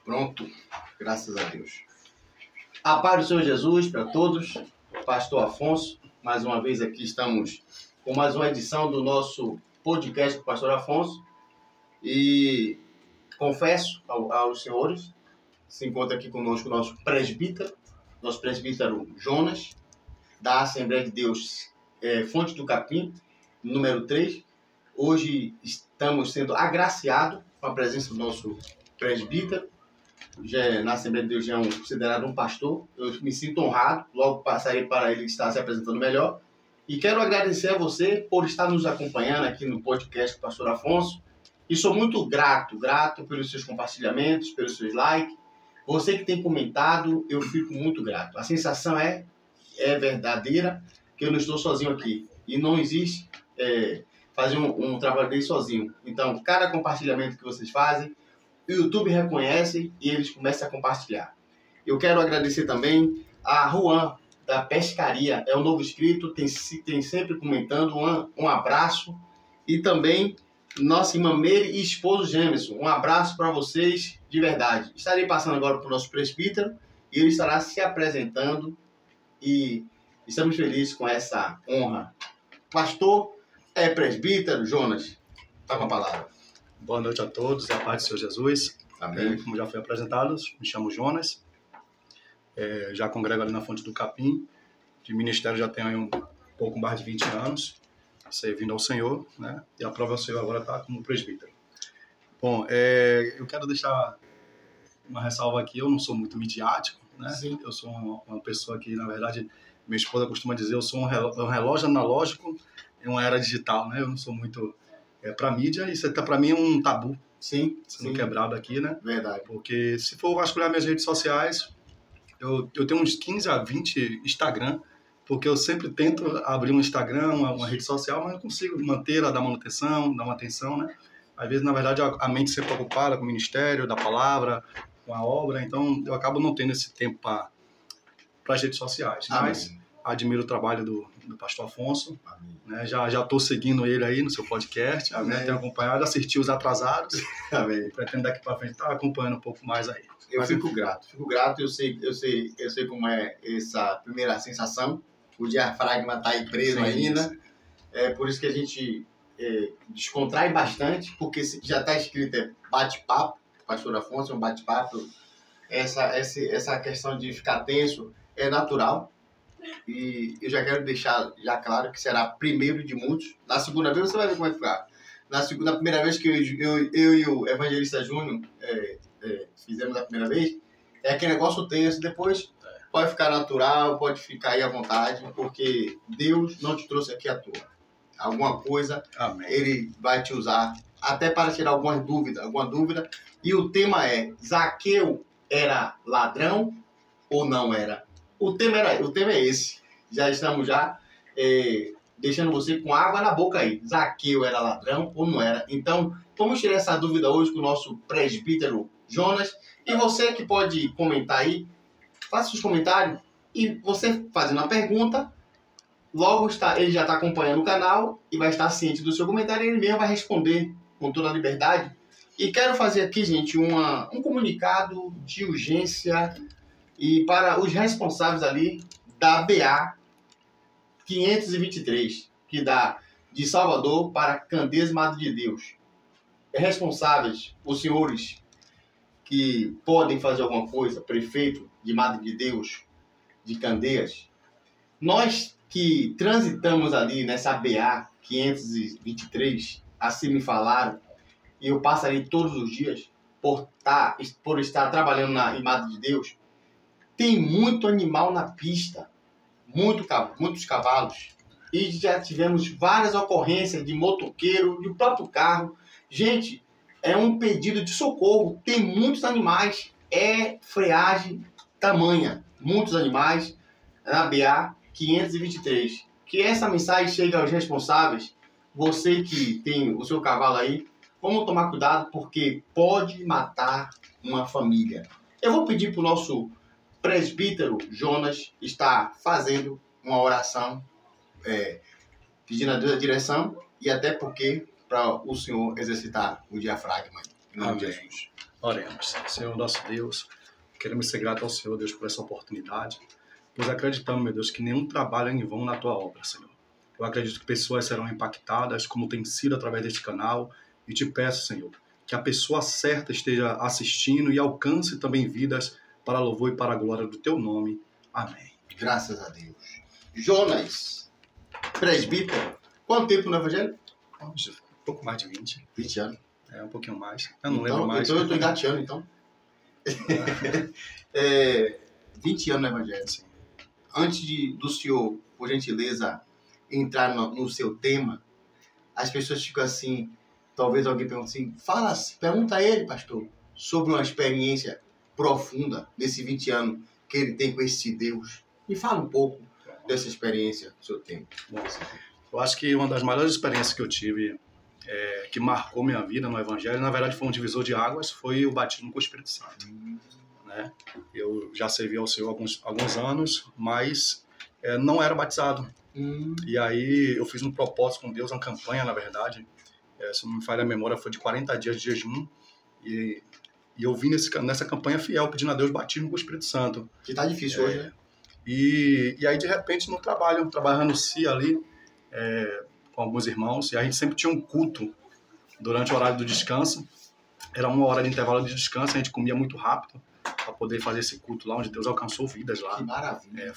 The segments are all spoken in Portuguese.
Pronto, graças a Deus. A paz do Senhor Jesus para todos. Pastor Afonso, mais uma vez aqui estamos com mais uma edição do nosso podcast com o Pastor Afonso. E confesso aos senhores, se encontra aqui conosco o nosso presbítero Jonas, da Assembleia de Deus Fonte do Capim, número 3. Hoje estamos sendo agraciados com a presença do nosso presbítero. Na Assembleia de Deus já é considerado um pastor. Eu me sinto honrado, logo passarei para ele estar se apresentando melhor. E quero agradecer a você por estar nos acompanhando aqui no podcast com o Pastor Afonso. E sou muito grato pelos seus compartilhamentos, pelos seus likes. Você que tem comentado, eu fico muito grato. A sensação é verdadeira, que eu não estou sozinho aqui. E não existe fazer um trabalho dele sozinho. Então, cada compartilhamento que vocês fazem, o YouTube reconhece e eles começam a compartilhar. Eu quero agradecer também a Juan, da Pescaria. É um novo inscrito, tem sempre comentando. Um abraço. E também nossa irmã Meire e esposo Gemerson. Um abraço para vocês, de verdade. Estarei passando agora para o nosso presbítero e ele estará se apresentando e estamos felizes com essa honra. Pastor, presbítero Jonas, está com a palavra. Boa noite a todos, a paz do Senhor Jesus. Amém. Como já foi apresentado, me chamo Jonas, já congrego ali na Fonte do Capim, de ministério já tenho aí um pouco mais de 20 anos, servindo ao Senhor, né? E a prova é o Senhor agora está como presbítero. Bom, eu quero deixar uma ressalva aqui, eu não sou muito midiático, né? Sim. Eu sou uma pessoa que, na verdade, minha esposa costuma dizer, eu sou um relógio analógico em uma era digital, né? Eu não sou muito para mídia, isso para mim é um tabu. Sim. Sendo quebrado aqui, né? Verdade. Porque se for vasculhar minhas redes sociais, eu tenho uns 15 a 20 Instagram, porque eu sempre tento abrir um Instagram, uma rede social, mas não consigo manter, dar manutenção, dar uma atenção, né? Às vezes, na verdade, a mente sempre ocupada com o ministério, da palavra, com a obra, então eu acabo não tendo esse tempo para as redes sociais. Amém. Mas admiro o trabalho do pastor Afonso, Amém. né? Já estou seguindo ele aí no seu podcast, né? Tenho acompanhado, assisti os atrasados. Amém. Pretendo daqui para frente estar acompanhando um pouco mais aí. Eu fico grato, eu sei como é essa primeira sensação. O diafragma está aí preso ainda. É por isso que a gente descontrai bastante, porque já está escrito bate-papo, pastor Afonso, é um bate-papo. Essa questão de ficar tenso é natural. E eu já quero deixar já claro que será primeiro de muitos. Na segunda vez você vai ver como vai ficar. Na primeira vez que eu e o evangelista Júnior fizemos a primeira vez, é aquele negócio tenso. Depois pode ficar natural, pode ficar aí à vontade, porque Deus não te trouxe aqui à toa. Alguma coisa, Amém. Ele vai te usar até para tirar alguma dúvida. E o tema é: Zaqueu era ladrão ou não era? O tema é esse. Já estamos deixando você com água na boca aí. Zaqueu era ladrão ou não era? Então, vamos tirar essa dúvida hoje com o nosso presbítero Jonas. E você que pode comentar aí, faça seus comentários. E você fazendo a pergunta, logo ele já está acompanhando o canal e vai estar ciente do seu comentário e ele mesmo vai responder com toda a liberdade. E quero fazer aqui, gente, um comunicado de urgência e para os responsáveis ali da BA 523, que dá de Salvador para Candeias, Madre de Deus. Responsáveis, os senhores que podem fazer alguma coisa, prefeito de Madre de Deus, de Candeias, nós que transitamos ali nessa BA 523, assim me falaram, e eu passo ali todos os dias por estar trabalhando em Madre de Deus, tem muito animal na pista, muitos cavalos. E já tivemos várias ocorrências de motoqueiro, de próprio carro. Gente, é um pedido de socorro. Tem muitos animais, freagem tamanha. Muitos animais na BA 523. Que essa mensagem chegue aos responsáveis. Você que tem o seu cavalo aí, vamos tomar cuidado porque pode matar uma família. Eu vou pedir para o nosso presbítero Jonas está fazendo uma oração, pedindo a Deus a direção e até porque para o senhor exercitar o diafragma. Em nome de Amém. Jesus. Oremos. Senhor nosso Deus, queremos ser gratos ao Senhor, Deus, por essa oportunidade, pois acreditamos, meu Deus, que nenhum trabalho é em vão na Tua obra, Senhor. Eu acredito que pessoas serão impactadas, como tem sido através deste canal, e te peço, Senhor, que a pessoa certa esteja assistindo e alcance também vidas para louvor e para a glória do Teu nome. Amém. Graças a Deus. Jonas, presbítero, quanto tempo no Evangelho? Um pouco mais de 20. 20 anos. Um pouquinho mais. Eu não lembro mais. Então eu estou engateando, então. 20 anos no Evangelho. Sim. Antes do senhor, por gentileza, entrar no seu tema, as pessoas ficam assim, talvez alguém pergunte assim, pergunta a ele, pastor, sobre uma experiência profunda desses 20 anos que ele tem com esse Deus. Me fala um pouco dessa experiência do seu tempo. Bom, eu acho que uma das maiores experiências que eu tive, que marcou minha vida no Evangelho, na verdade foi um divisor de águas, foi o batismo com o Espírito Santo. Né? Eu já servi ao Senhor alguns anos, mas não era batizado. E aí eu fiz um propósito com Deus, uma campanha, na verdade, se não me falha a memória, foi de 40 dias de jejum, e eu vim nessa campanha fiel, pedindo a Deus batismo com o Espírito Santo. Que tá difícil hoje, né? E aí, de repente, no trabalho, trabalhando no CIA ali, com alguns irmãos, e a gente sempre tinha um culto durante o horário do descanso. Era 1 hora de intervalo de descanso, a gente comia muito rápido para poder fazer esse culto lá, onde Deus alcançou vidas lá. Que maravilha.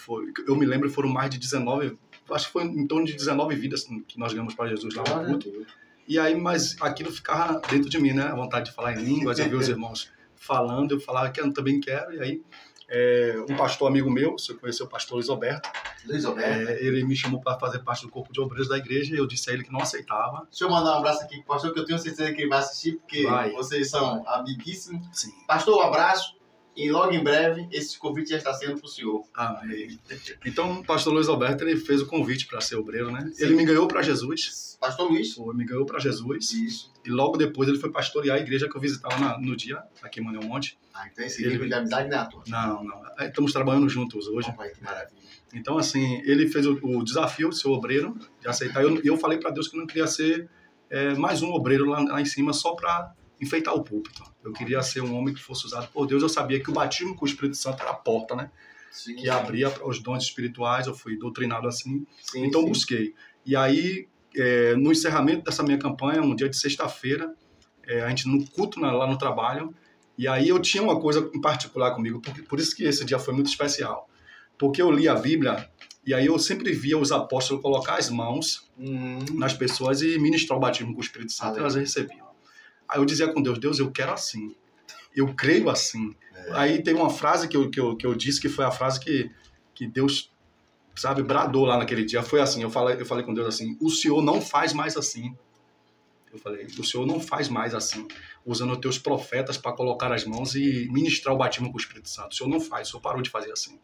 Eu me lembro, foram mais de 19, acho que foi em torno de 19 vidas que nós ganhamos para Jesus lá no culto. E aí, mas aquilo ficava dentro de mim, né? A vontade de falar em línguas, eu vi os irmãos falando, eu falava que eu também quero, e aí um pastor amigo meu, você conheceu o pastor Luiz Alberto, ele me chamou para fazer parte do corpo de obreiros da igreja, e eu disse a ele que não aceitava. Deixa eu mandar um abraço aqui pro pastor, que eu tenho certeza que ele vai assistir, porque vocês são amiguíssimos. Sim. Pastor, um abraço. E logo em breve, esse convite já está sendo para o senhor. Amém. Então, o pastor Luiz Alberto, ele fez o convite para ser obreiro, né? Sim. Ele me ganhou para Jesus. Pastor Luiz? Me ganhou para Jesus. Isso. E logo depois ele foi pastorear a igreja que eu visitava no dia, aqui em Manuel Monte. Então esse nível de amizade não é à toa. Não. Estamos trabalhando juntos hoje. Pai, que maravilha. Então, assim, ele fez o desafio de ser obreiro, de aceitar. E eu falei para Deus que não queria ser mais um obreiro lá em cima só para enfeitar o púlpito. Eu queria ser um homem que fosse usado por Deus. Eu sabia que o batismo com o Espírito Santo era a porta, né? Sim, que abria os dons espirituais. Eu fui doutrinado assim. Sim, então busquei. E aí, no encerramento dessa minha campanha, um dia de sexta-feira, a gente no culto lá no trabalho, e aí eu tinha uma coisa em particular comigo, por isso que esse dia foi muito especial. Porque eu li a Bíblia, e aí eu sempre via os apóstolos colocar as mãos nas pessoas e ministrar o batismo com o Espírito Santo, e elas recebiam. Aí eu dizia com Deus, Deus, eu quero assim. Eu creio assim. Aí tem uma frase que eu disse, que foi a frase que Deus, sabe, bradou lá naquele dia. Foi assim, eu falei com Deus assim, o Senhor não faz mais assim. Eu falei, o Senhor não faz mais assim, usando os teus profetas para colocar as mãos e ministrar o batismo com o Espírito Santo. O Senhor não faz, o Senhor parou de fazer assim.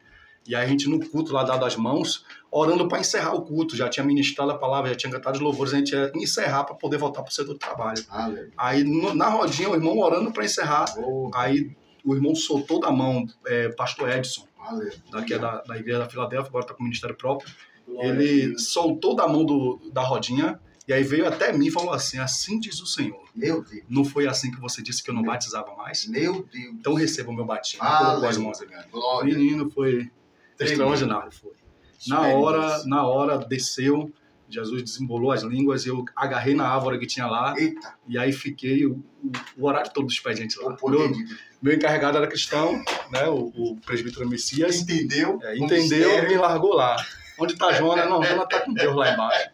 E aí a gente no culto lá, dado as mãos, orando para encerrar o culto, já tinha ministrado a palavra, já tinha cantado os louvores, a gente ia encerrar para poder voltar para o setor do trabalho. Aí na rodinha o irmão orando para encerrar, aí o irmão soltou da mão, pastor Edson, daqui da igreja da Filadélfia, agora está com o ministério próprio, ele soltou da mão da rodinha, e aí veio até mim e falou assim, assim diz o Senhor. Meu Deus. Não foi assim que você disse que eu não batizava mais? Meu Deus. Então receba o meu batismo. Colocou as mãos aqui. O menino foi extraordinário, foi. Na hora desceu, Jesus desembolou as línguas, eu agarrei na árvore que tinha lá. Eita. E aí fiquei o horário todo dos expedientes lá. Meu encarregado era cristão, né, o presbítero Messias. Entendeu e me largou lá. Onde está Jonas? Não, Jonas está com Deus lá embaixo.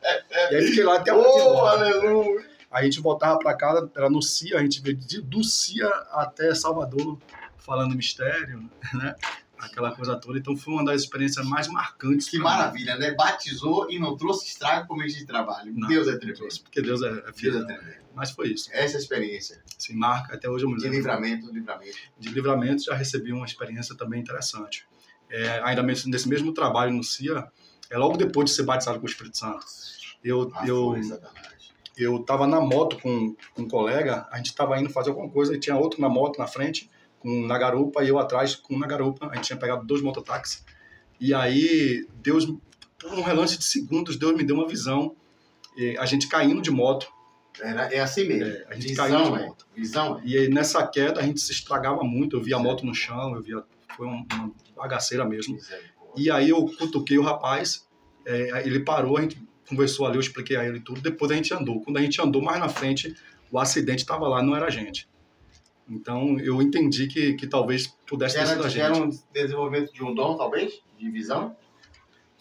E aí fiquei lá até o aleluia! A gente voltava para casa, era no CIA, a gente veio do CIA até Salvador falando mistério, né? Aquela coisa toda. Então foi uma das experiências mais marcantes. Que maravilha, né? Batizou e não trouxe estrago como de trabalho. Não, Deus é tremendo. Porque Deus é fiel. Mas foi isso. Essa experiência. Se marca, até hoje eu me lembro. De livramento. Já recebi uma experiência também interessante. Ainda nesse mesmo trabalho no CIA, logo depois de ser batizado com o Espírito Santo, eu estava na moto com um colega, a gente estava indo fazer alguma coisa e tinha outro na moto na frente, na garupa, e eu atrás na garupa. A gente tinha pegado 2 mototáxis. E aí, Deus, por um relance de segundos, Deus me deu uma visão. A gente caindo de moto, É assim mesmo. A gente caiu de moto. Visão. E aí, nessa queda a gente se estragava muito. Eu via a moto no chão, foi uma bagaceira mesmo. E aí eu cutuquei o rapaz, ele parou, a gente conversou ali, eu expliquei a ele tudo. Depois a gente andou. Quando a gente andou mais na frente, o acidente estava lá, não era a gente. Então eu entendi que talvez pudesse ter sido a gente. Era um desenvolvimento de um dom, talvez? De visão?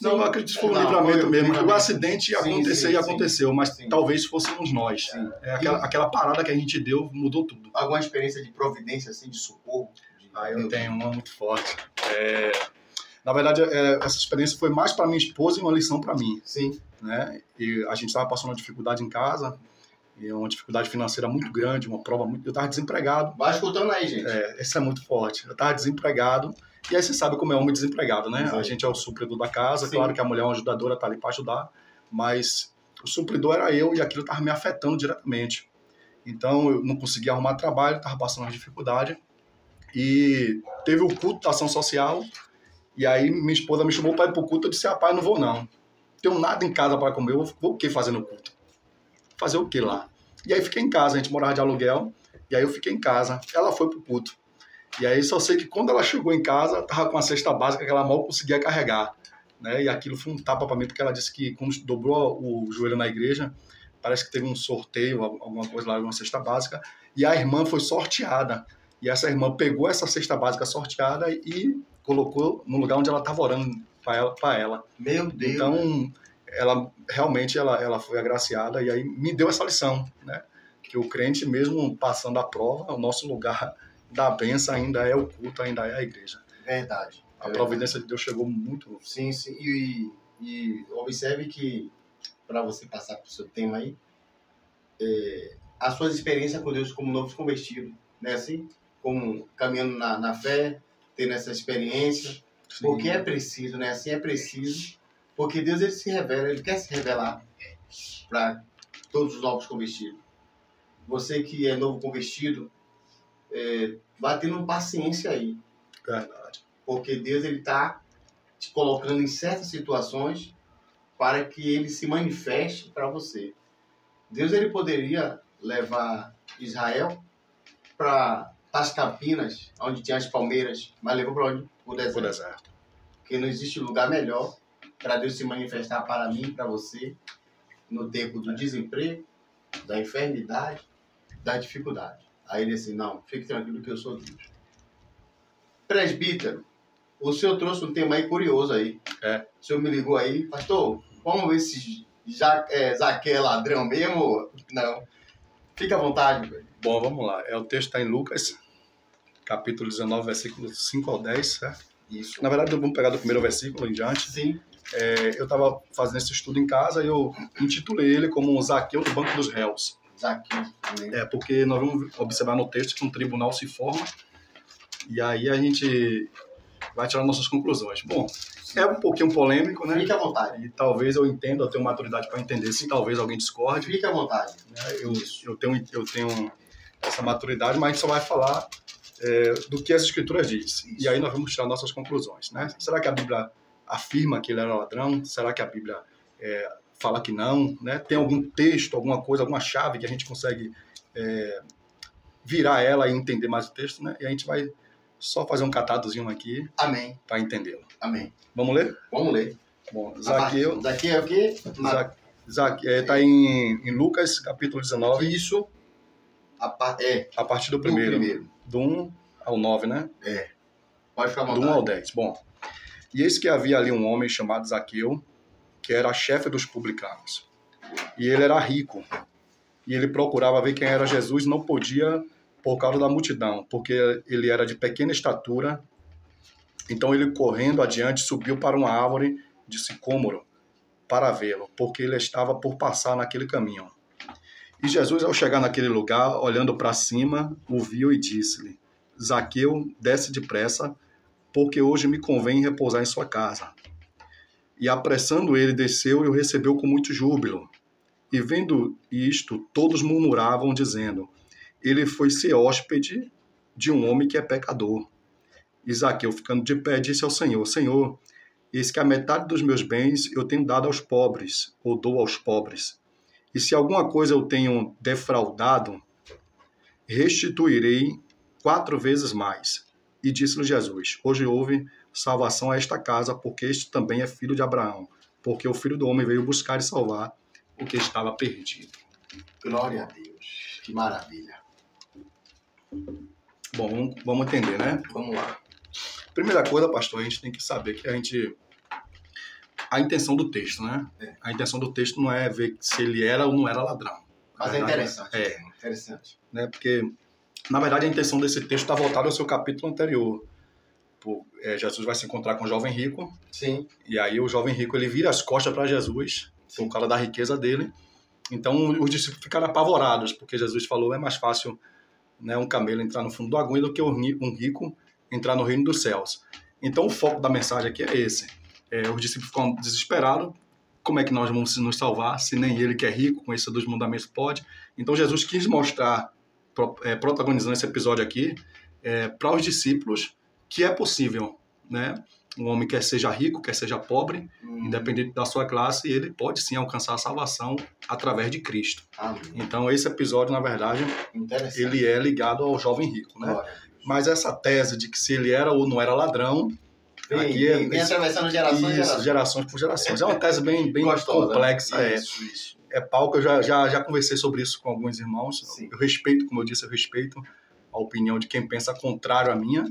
Não, eu acredito que foi um livramento mesmo. O acidente ia acontecer e aconteceu, mas sim. talvez fôssemos nós. Aquela parada que a gente deu mudou tudo. Alguma experiência de providência, assim, de socorro? Eu tenho uma muito forte. Na verdade, essa experiência foi mais para minha esposa e uma lição para mim. Sim. Né? E a gente estava passando uma dificuldade em casa, e uma dificuldade financeira muito grande, uma prova muito... Eu estava desempregado. Vai escutando aí, gente. Isso é muito forte. Eu estava desempregado. E aí você sabe como é homem desempregado, né? Exato. A gente é o supridor da casa, Sim. Claro que a mulher é uma ajudadora, tá ali para ajudar, mas o supridor era eu e aquilo estava me afetando diretamente. Então eu não conseguia arrumar trabalho, estava passando uma dificuldade. E teve o culto da ação social, e aí minha esposa me chamou para ir pro culto, eu disse, rapaz, não vou não. Tenho nada em casa para comer, eu vou o que fazer no culto? Fazer o que lá? E aí fiquei em casa, a gente morava de aluguel, e aí eu fiquei em casa. Ela foi pro culto. E aí só sei que quando ela chegou em casa, estava com a cesta básica que ela mal conseguia carregar. Né? E aquilo foi um tapa para mim, porque ela disse que quando dobrou o joelho na igreja, parece que teve um sorteio, alguma coisa lá, uma cesta básica, e a irmã foi sorteada. E essa irmã pegou essa cesta básica sorteada e colocou no lugar onde ela estava orando para ela. Meu Deus! Então, ela realmente ela foi agraciada e aí me deu essa lição, né? Que o crente, mesmo passando a prova, o nosso lugar da bênção ainda é o culto, ainda é a igreja. Verdade. A providência de Deus chegou muito. Sim, sim. E observe que, para você passar para o seu tema aí, as suas experiências com Deus como novo convertido, né? Assim, como caminhando na fé, tendo essa experiência. Sim. Porque é preciso, né? Assim, é preciso. Porque Deus, ele se revela, ele quer se revelar para todos os novos convertidos. Você que é novo convertido, vai tendo paciência aí. Verdade. Porque Deus, ele está te colocando em certas situações para que ele se manifeste para você. Deus, ele poderia levar Israel para as Campinas, onde tinha as palmeiras, mas levou para onde? O deserto. Porque não existe lugar melhor para Deus se manifestar para mim e para você no tempo do desemprego, da enfermidade, da dificuldade. Aí ele disse, não, fique tranquilo que eu sou Deus. Presbítero, o senhor trouxe um tema aí curioso aí. O senhor me ligou aí, pastor, vamos ver se Zaqueu é ladrão mesmo? Não. Fique à vontade, velho. Bom, vamos lá. O texto está em Lucas, capítulo 19, versículos 5 ao 10, certo? Isso. Na verdade, vamos pegar do primeiro versículo em diante. Sim. Eu estava fazendo esse estudo em casa e eu intitulei ele como Zaqueu do Banco dos Réus. Zaqueu. Porque nós vamos observar no texto que um tribunal se forma e aí a gente vai tirar nossas conclusões. Bom, é um pouquinho polêmico, né? Fique à vontade. E talvez eu entenda, eu tenho maturidade para entender, se talvez alguém discorde. Fique à vontade. Eu tenho essa maturidade, mas a gente só vai falar do que as Escrituras diz. E aí nós vamos tirar nossas conclusões, né? Será que a Bíblia afirma que ele era ladrão? Será que a Bíblia fala que não? Né? Tem algum texto, alguma coisa, alguma chave que a gente consegue virar ela e entender mais o texto, né? E a gente vai só fazer um catadozinho aqui. Amém. Para entendê-lo. Amém. Vamos ler? Vamos ler. Bom, Zaqueu... Zaqueu é o quê? Está em Lucas, capítulo 19. Isso. A partir do primeiro. Do 1 ao 9, né? Pode ficar à vontade. Do 1 ao 10. Bom, e eis que havia ali um homem chamado Zaqueu, que era chefe dos publicanos. E ele era rico. E ele procurava ver quem era Jesus e não podia por causa da multidão, porque ele era de pequena estatura. Então ele, correndo adiante, subiu para uma árvore de sicômoro para vê-lo, porque ele estava por passar naquele caminho. E Jesus, ao chegar naquele lugar, olhando para cima, o viu e disse-lhe: Zaqueu, desce depressa, porque hoje me convém repousar em sua casa. E apressando ele, desceu e o recebeu com muito júbilo. E vendo isto, todos murmuravam, dizendo: ele foi ser hóspede de um homem que é pecador. E Zaqueu, ficando de pé, disse ao Senhor: Senhor, eis que a metade dos meus bens eu tenho dado aos pobres, ou dou aos pobres. E se alguma coisa eu tenho defraudado, restituirei 4 vezes mais. E disse-lhe Jesus: hoje houve salvação a esta casa, porque este também é filho de Abraão, porque o Filho do Homem veio buscar e salvar o que estava perdido. Glória a Deus. Que maravilha. Bom, vamos entender, né? Vamos lá. Primeira coisa, pastor, a gente tem que saber que a intenção do texto, né? A intenção do texto não é ver se ele era ou não era ladrão. Mas é interessante. Interessante. Né? Porque, na verdade, a intenção desse texto está voltada ao seu capítulo anterior. Jesus vai se encontrar com o jovem rico. Sim. E aí o jovem rico ele vira as costas para Jesus, por causa da riqueza dele. Então os discípulos ficaram apavorados, porque Jesus falou: é mais fácil, né, um camelo entrar no fundo do agulha do que um rico entrar no reino dos céus. Então o foco da mensagem aqui é esse. Os discípulos ficam desesperados. Como é que nós vamos nos salvar se nem ele que é rico, conhecedor dos mandamentos, pode? Então Jesus quis mostrar, protagonizando esse episódio aqui, para os discípulos que é possível, né? Um homem quer seja rico, quer seja pobre, independente da sua classe, ele pode sim alcançar a salvação através de Cristo. Amém. Então esse episódio, na verdade, ele é ligado ao jovem rico, né? Mas essa tese de que se ele era ou não era ladrão, vem atravessando gerações por gerações. É uma tese bem gostosa, complexa. Né? Isso. É pau que eu já conversei sobre isso com alguns irmãos. Sim. Eu respeito, como eu disse, a opinião de quem pensa contrário à minha.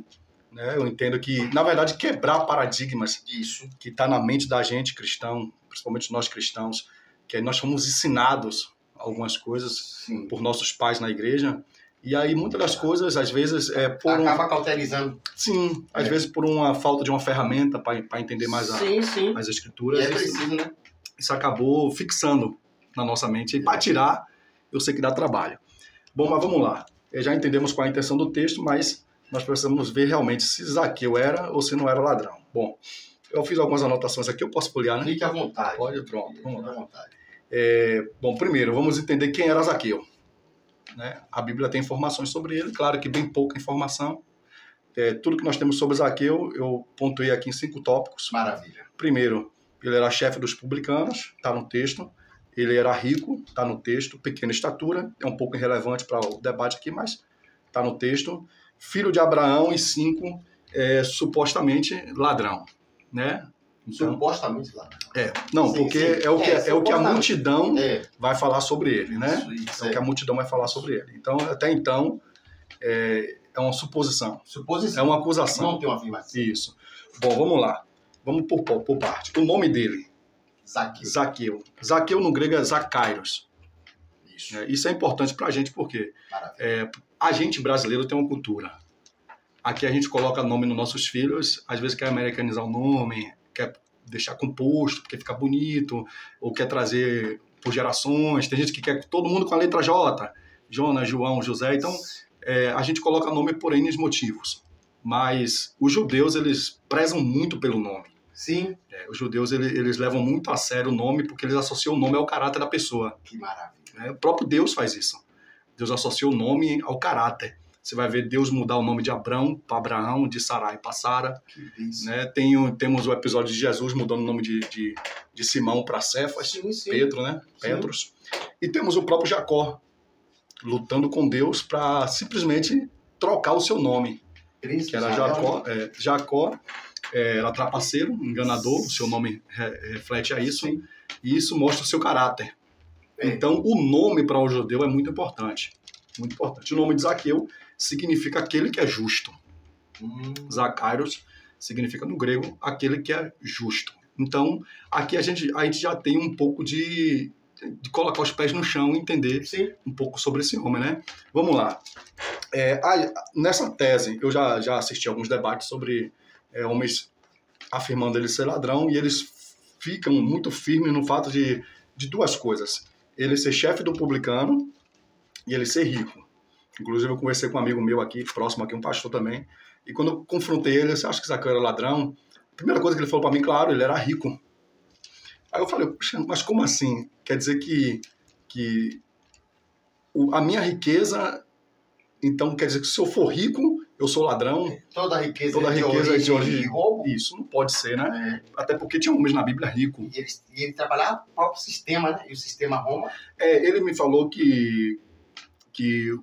Né? Eu entendo que, na verdade, quebrar paradigmas que está na mente da gente cristão, principalmente nós cristãos, que nós fomos ensinados algumas coisas por nossos pais na igreja, e aí muitas das coisas, às vezes, acaba cauterizando. Sim, às vezes por uma falta de uma ferramenta para entender mais as escrituras. E é preciso, né? Isso acabou fixando na nossa mente. E para tirar, eu sei que dá trabalho. Bom, mas vamos lá. Já entendemos qual é a intenção do texto, mas nós precisamos ver realmente se Zaqueu era ou se não era ladrão. Bom, eu fiz algumas anotações aqui, eu posso folhear, né? Fique à vontade. Pode, pronto. Vamos lá. À vontade. Bom, primeiro, vamos entender quem era Zaqueu. Né? A Bíblia tem informações sobre ele, claro que bem pouca informação. Tudo que nós temos sobre Zaqueu, eu pontuei aqui em 5 tópicos. Maravilha. Primeiro, ele era chefe dos publicanos, está no texto. Ele era rico, está no texto. Pequena estatura, é um pouco irrelevante para o debate aqui, mas está no texto. Filho de Abraão e 5, supostamente ladrão, né? Então, supostamente ladrão. Não, porque é o que a multidão vai falar sobre ele, né? Isso, é o que a multidão vai falar sobre ele. Então, até então, é uma suposição. Suposição. É uma acusação. Não tem uma afirmação. Isso. Bom, vamos lá. Vamos por parte. O nome dele. Zaqueu. Zaqueu no grego é Zacairos. Isso. Isso é importante para a gente porque a gente brasileiro tem uma cultura. Aqui a gente coloca nome nos nossos filhos, às vezes quer americanizar o nome, quer deixar composto porque fica bonito, ou quer trazer por gerações. Tem gente que quer todo mundo com a letra J, Jonas, João, José. Então a gente coloca nome por N motivos. Mas os judeus, eles prezam muito pelo nome. Sim. Os judeus, eles levam muito a sério o nome porque eles associam o nome ao caráter da pessoa. Que maravilha. O próprio Deus faz isso. Deus associa o nome ao caráter. Você vai ver Deus mudar o nome de Abrão para Abraão, de Sarai para Sara. Né? Temos o episódio de Jesus mudando o nome de Simão para Cefas, sim. Pedro, né? Petros. E temos o próprio Jacó lutando com Deus para simplesmente trocar o seu nome. Que era Jacó. Jacó era trapaceiro, enganador, o seu nome reflete a isso. Sim. E isso mostra o seu caráter. Então, o nome para o judeu é muito importante. Muito importante. O nome de Zaqueu significa aquele que é justo. Zacairos significa, no grego, aquele que é justo. Então, aqui a gente já tem um pouco de colocar os pés no chão e entender um pouco sobre esse homem, né? Vamos lá. Nessa tese, eu já assisti alguns debates sobre homens afirmando ele ser ladrão, e eles ficam muito firmes no fato de 2 coisas. Ele ser chefe do publicano e ele ser rico. Inclusive, eu conversei com um amigo meu aqui, próximo aqui, um pastor também, e quando eu confrontei ele, você acha que Zaqueu era ladrão? A primeira coisa que ele falou para mim, claro, ele era rico. Aí eu falei, poxa, mas como assim? Quer dizer que a minha riqueza Então, quer dizer que se eu for rico, eu sou ladrão. Toda riqueza é de origem de roubo. Isso não pode ser, né? Até porque tinha homens na Bíblia rico. E ele trabalhava o próprio sistema, né? E o sistema Roma. Ele me falou que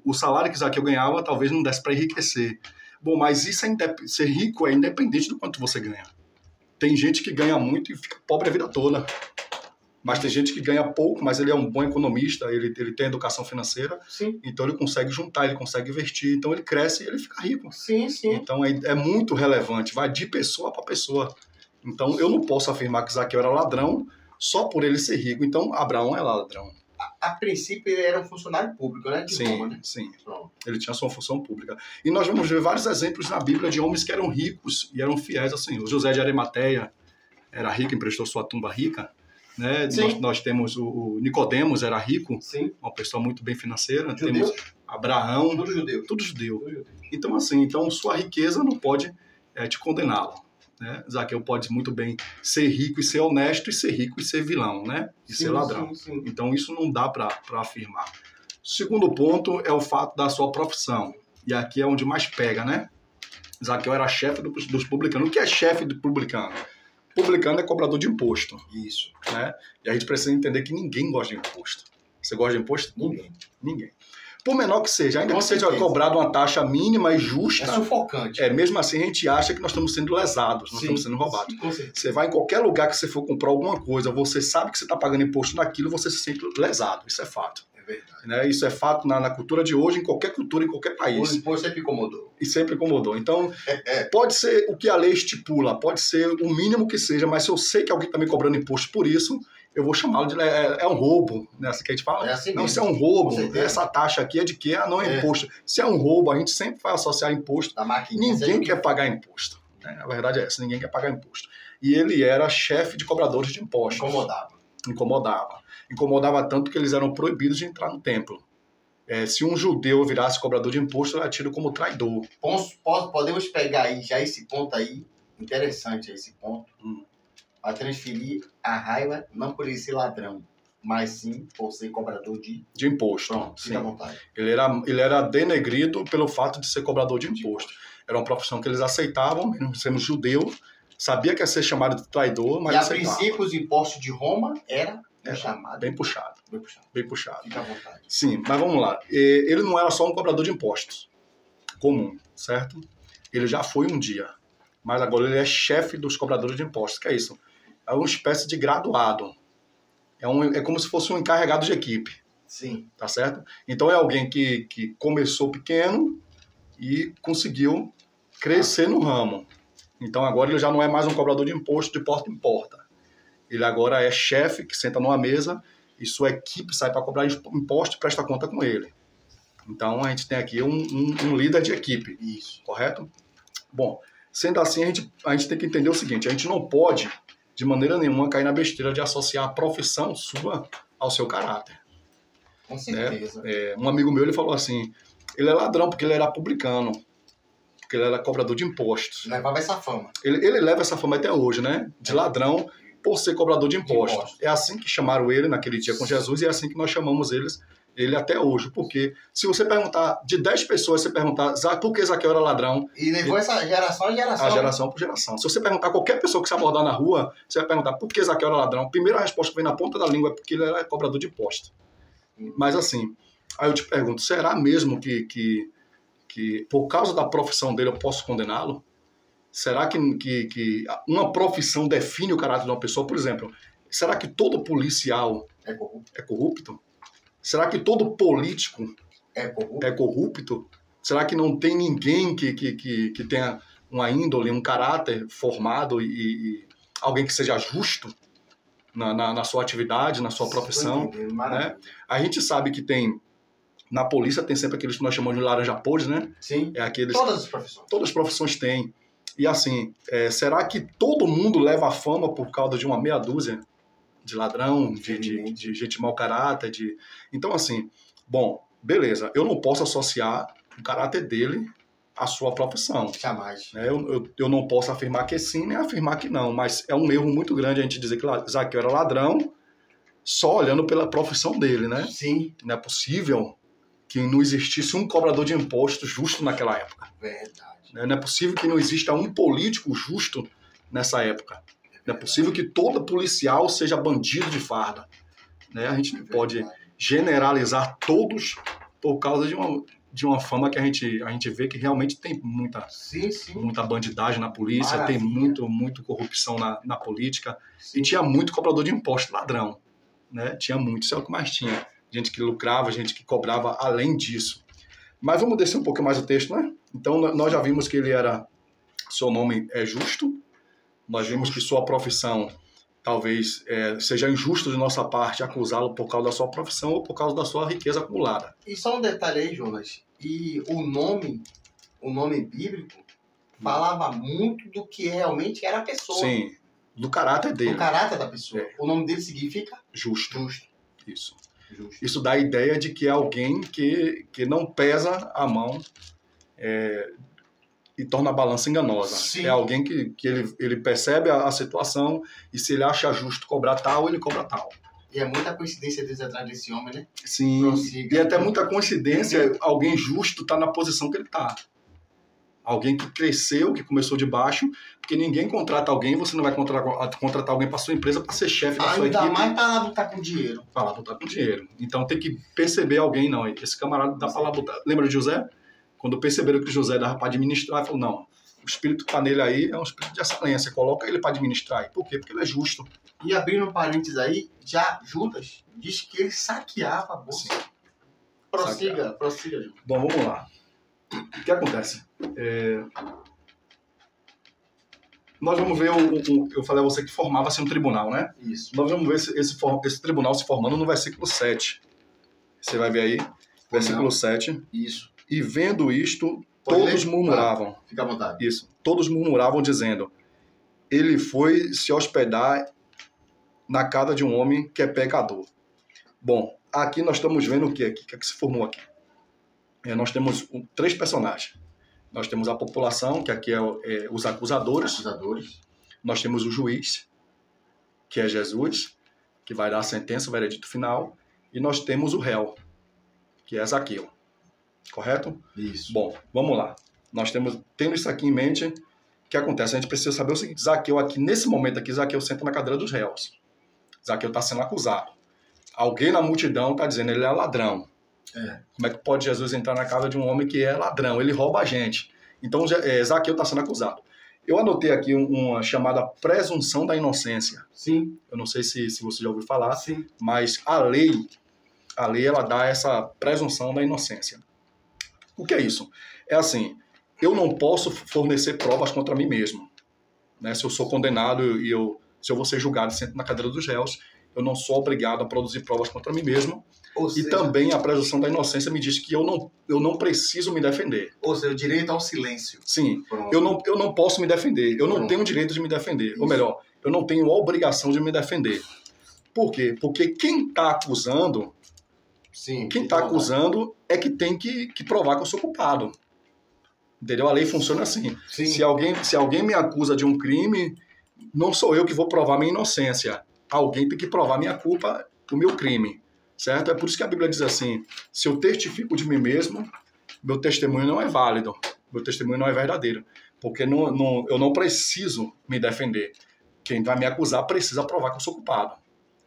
o salário que Zaqueu ganhava talvez não desse para enriquecer. Bom, mas isso ser rico é independente do quanto você ganha. Tem gente que ganha muito e fica pobre a vida toda. Mas tem gente que ganha pouco, mas ele é um bom economista, ele tem educação financeira, sim. Então ele consegue juntar, ele consegue investir, então ele cresce e ele fica rico. Sim. Então é muito relevante, vai de pessoa para pessoa. Então eu não posso afirmar que Zaqueu era ladrão só por ele ser rico, então Abraão é ladrão. A princípio ele era um funcionário público, né? De Roma, né? Sim. Ele tinha sua função pública. E nós vamos ver vários exemplos na Bíblia de homens que eram ricos e eram fiéis ao Senhor. José de Arimateia era rico, emprestou sua tumba rica. Né? Nós temos o Nicodemos, era rico, sim. Uma pessoa muito bem financeira. Judeu. Temos Abraão, tudo judeu. Então, assim, sua riqueza não pode te condená-lo. Né? Zaqueu pode muito bem ser rico e ser honesto, e ser rico e ser vilão, né? E ser ladrão. Sim. Então, isso não dá para afirmar. O segundo ponto é o fato da sua profissão. E aqui é onde mais pega, né? Zaqueu era chefe dos publicanos. O que é chefe do publicano? Publicano é cobrador de imposto. Isso. Né? E a gente precisa entender que ninguém gosta de imposto. Você gosta de imposto? Ninguém. Por menor que seja, ainda que seja cobrado uma taxa mínima e justa. É sufocante. Mesmo assim, a gente acha que nós estamos sendo lesados, nós estamos sendo roubados. Você vai em qualquer lugar que você for comprar alguma coisa, você sabe que você está pagando imposto naquilo, você se sente lesado. Isso é fato. É verdade. Né? Isso é fato na cultura de hoje, em qualquer cultura, em qualquer país. O imposto sempre incomodou. E sempre incomodou. Então, pode ser o que a lei estipula, pode ser o mínimo que seja, mas se eu sei que alguém está me cobrando imposto por isso, eu vou chamá-lo de... É um roubo, né? Assim que a gente fala. Assim não, mesmo. isso é um roubo. Essa taxa aqui é de quê? Não é imposto. Se é um roubo, a gente sempre vai associar imposto. Ninguém quer pagar imposto. Né? A verdade é essa, ninguém quer pagar imposto. E ele era chefe de cobradores de impostos. Incomodava tanto que eles eram proibidos de entrar no templo. Se um judeu virasse cobrador de imposto, ele era tido como traidor. Podemos pegar aí já esse ponto aí, interessante esse ponto, para transferir a raiva não por ele ser ladrão, mas sim por ser cobrador de imposto. Pronto, fica à vontade. Ele era denegrido pelo fato de ser cobrador de imposto. Era uma profissão que eles aceitavam, mesmo sendo judeu, sabia que ia ser chamado de traidor, mas aceitava. A princípio, os impostos de Roma era chamado. Bem puxado. Fica à vontade. Sim, mas vamos lá. Ele não era só um cobrador de impostos comum, certo? Ele já foi um dia, mas agora ele é chefe dos cobradores de impostos. Que é isso? É uma espécie de graduado. É como se fosse um encarregado de equipe. Sim. Tá certo? Então é alguém que começou pequeno e conseguiu crescer no ramo. Então agora ele já não é mais um cobrador de imposto de porta em porta. Ele agora é chefe que senta numa mesa e sua equipe sai para cobrar imposto e presta conta com ele. Então a gente tem aqui um líder de equipe. Isso. Correto? Bom, sendo assim, a gente tem que entender o seguinte: a gente não pode, de maneira nenhuma, cair na besteira de associar a profissão sua ao seu caráter. Com certeza. Um amigo meu ele falou assim: ele é ladrão porque ele era publicano, porque ele era cobrador de impostos. Levava essa fama. Ele leva essa fama até hoje, né? De ladrão por ser cobrador de impostos. É assim que chamaram ele naquele dia com Jesus e é assim que nós chamamos ele até hoje. Porque se você perguntar, de 10 pessoas, você perguntar por que Zaqueu era ladrão... E levou essa geração em geração. A geração por geração. Se você perguntar qualquer pessoa que se abordar na rua, você vai perguntar por que Zaqueu era ladrão. A primeira resposta que vem na ponta da língua é porque ele era cobrador de impostos. Mas assim, aí eu te pergunto, será mesmo que por causa da profissão dele eu posso condená-lo? Será que uma profissão define o caráter de uma pessoa? Por exemplo, será que todo policial é corrupto? Será que todo político é corrupto? Será que não tem ninguém que tenha uma índole, um caráter formado e alguém que seja justo na sua atividade, na sua profissão? Né? A gente sabe que na polícia tem sempre aqueles que nós chamamos de laranja-podre, né? Sim, todas as profissões. Todas as profissões têm. E assim, será que todo mundo leva a fama por causa de uma meia dúzia de ladrão, de gente mau caráter? Então assim, bom, beleza, eu não posso associar o caráter dele à sua profissão. Jamais. Né? Eu não posso afirmar que sim, nem afirmar que não, mas é um erro muito grande a gente dizer que Zaqueu era ladrão só olhando pela profissão dele, né? Sim. Não é possível que não existisse um cobrador de impostos justo naquela época. Verdade. Não é possível que não exista um político justo nessa época. Não é possível que todo policial seja bandido de farda. Né? A gente não pode generalizar todos por causa de uma fama que a gente vê que realmente tem muita bandidagem na polícia, tem muito corrupção na política. Sim. E tinha muito cobrador de imposto, ladrão. Né? Tinha muito, isso é o que mais tinha. Gente que lucrava, gente que cobrava além disso. Mas vamos descer um pouco mais o texto, né? Então, nós já vimos que seu nome é justo, nós vimos que sua profissão talvez seja injusto de nossa parte acusá-lo por causa da sua profissão ou por causa da sua riqueza acumulada. E só um detalhe aí, Jonas, e o nome bíblico falava muito do que realmente era a pessoa. Sim, do caráter dele. Do caráter da pessoa. O nome dele significa? Justo. Isso. Justo. Isso dá a ideia de que é alguém que não pesa a mão e torna a balança enganosa. Sim. É alguém que ele percebe a situação e se ele acha justo cobrar tal, ele cobra tal. E é muita coincidência Deus atrás desse homem, né? Sim, e até muita coincidência alguém justo estar na posição que ele está. Alguém que cresceu, que começou de baixo, porque ninguém contrata alguém, você não vai contratar alguém para sua empresa para ser chefe da sua equipe. Ainda mais para lá botar com dinheiro. Para lá botar com dinheiro. Então tem que perceber alguém, não. Esse camarada dá para lá botar. Lembra de José? Quando perceberam que José dava para administrar, ele falou, não, o espírito que está nele aí é um espírito de excelência, coloca ele para administrar. Por quê? Porque ele é justo. E abrindo um parênteses aí, já Judas diz que ele saqueava a bolsa. Sim. Prossiga, Judas. Bom, vamos lá. O que acontece? Nós vamos ver, eu falei a você que formava-se um tribunal, né? Isso. Nós vamos ver esse tribunal se formando no versículo 7. Você vai ver aí, versículo 7. Isso. E vendo isto, todos murmuravam. Fica à vontade. Isso. Todos murmuravam dizendo, ele foi se hospedar na casa de um homem que é pecador. Bom, aqui nós estamos vendo o que aqui? O que é que se formou aqui? Nós temos 3 personagens. Nós temos a população, que aqui é os acusadores. Nós temos o juiz, que é Jesus, que vai dar a sentença, o veredito final. E nós temos o réu, que é Zaqueu. Correto? Isso. Bom, vamos lá. Nós tendo isso aqui em mente, o que acontece? A gente precisa saber o seguinte, Zaqueu aqui, nesse momento aqui, Zaqueu senta na cadeira dos réus. Zaqueu está sendo acusado. Alguém na multidão está dizendo, ele é ladrão. Como é que pode Jesus entrar na casa de um homem que é ladrão? Ele rouba a gente. Então, Zaqueu está sendo acusado. Eu anotei aqui uma chamada presunção da inocência. Sim. Eu não sei se você já ouviu falar, sim, mas a lei ela dá essa presunção da inocência. O que é isso? É assim, eu não posso fornecer provas contra mim mesmo. Né? Se eu sou condenado e se eu vou ser julgado e sento na cadeira dos réus, eu não sou obrigado a produzir provas contra mim mesmo. E também a presunção da inocência me diz que eu não preciso me defender. Ou seja, o direito ao silêncio. Sim, eu não posso me defender. Eu não tenho o direito de me defender. Isso. Ou melhor, eu não tenho a obrigação de me defender. Por quê? Porque quem está acusando... Sim, quem está acusando é que tem que provar que eu sou culpado. Entendeu? A lei funciona assim. Sim. Se alguém me acusa de um crime, não sou eu que vou provar minha inocência. Alguém tem que provar minha culpa, o meu crime. Certo? É por isso que a Bíblia diz assim, se eu testifico de mim mesmo, meu testemunho não é válido. Meu testemunho não é verdadeiro. Porque eu não preciso me defender. Quem vai me acusar precisa provar que eu sou culpado.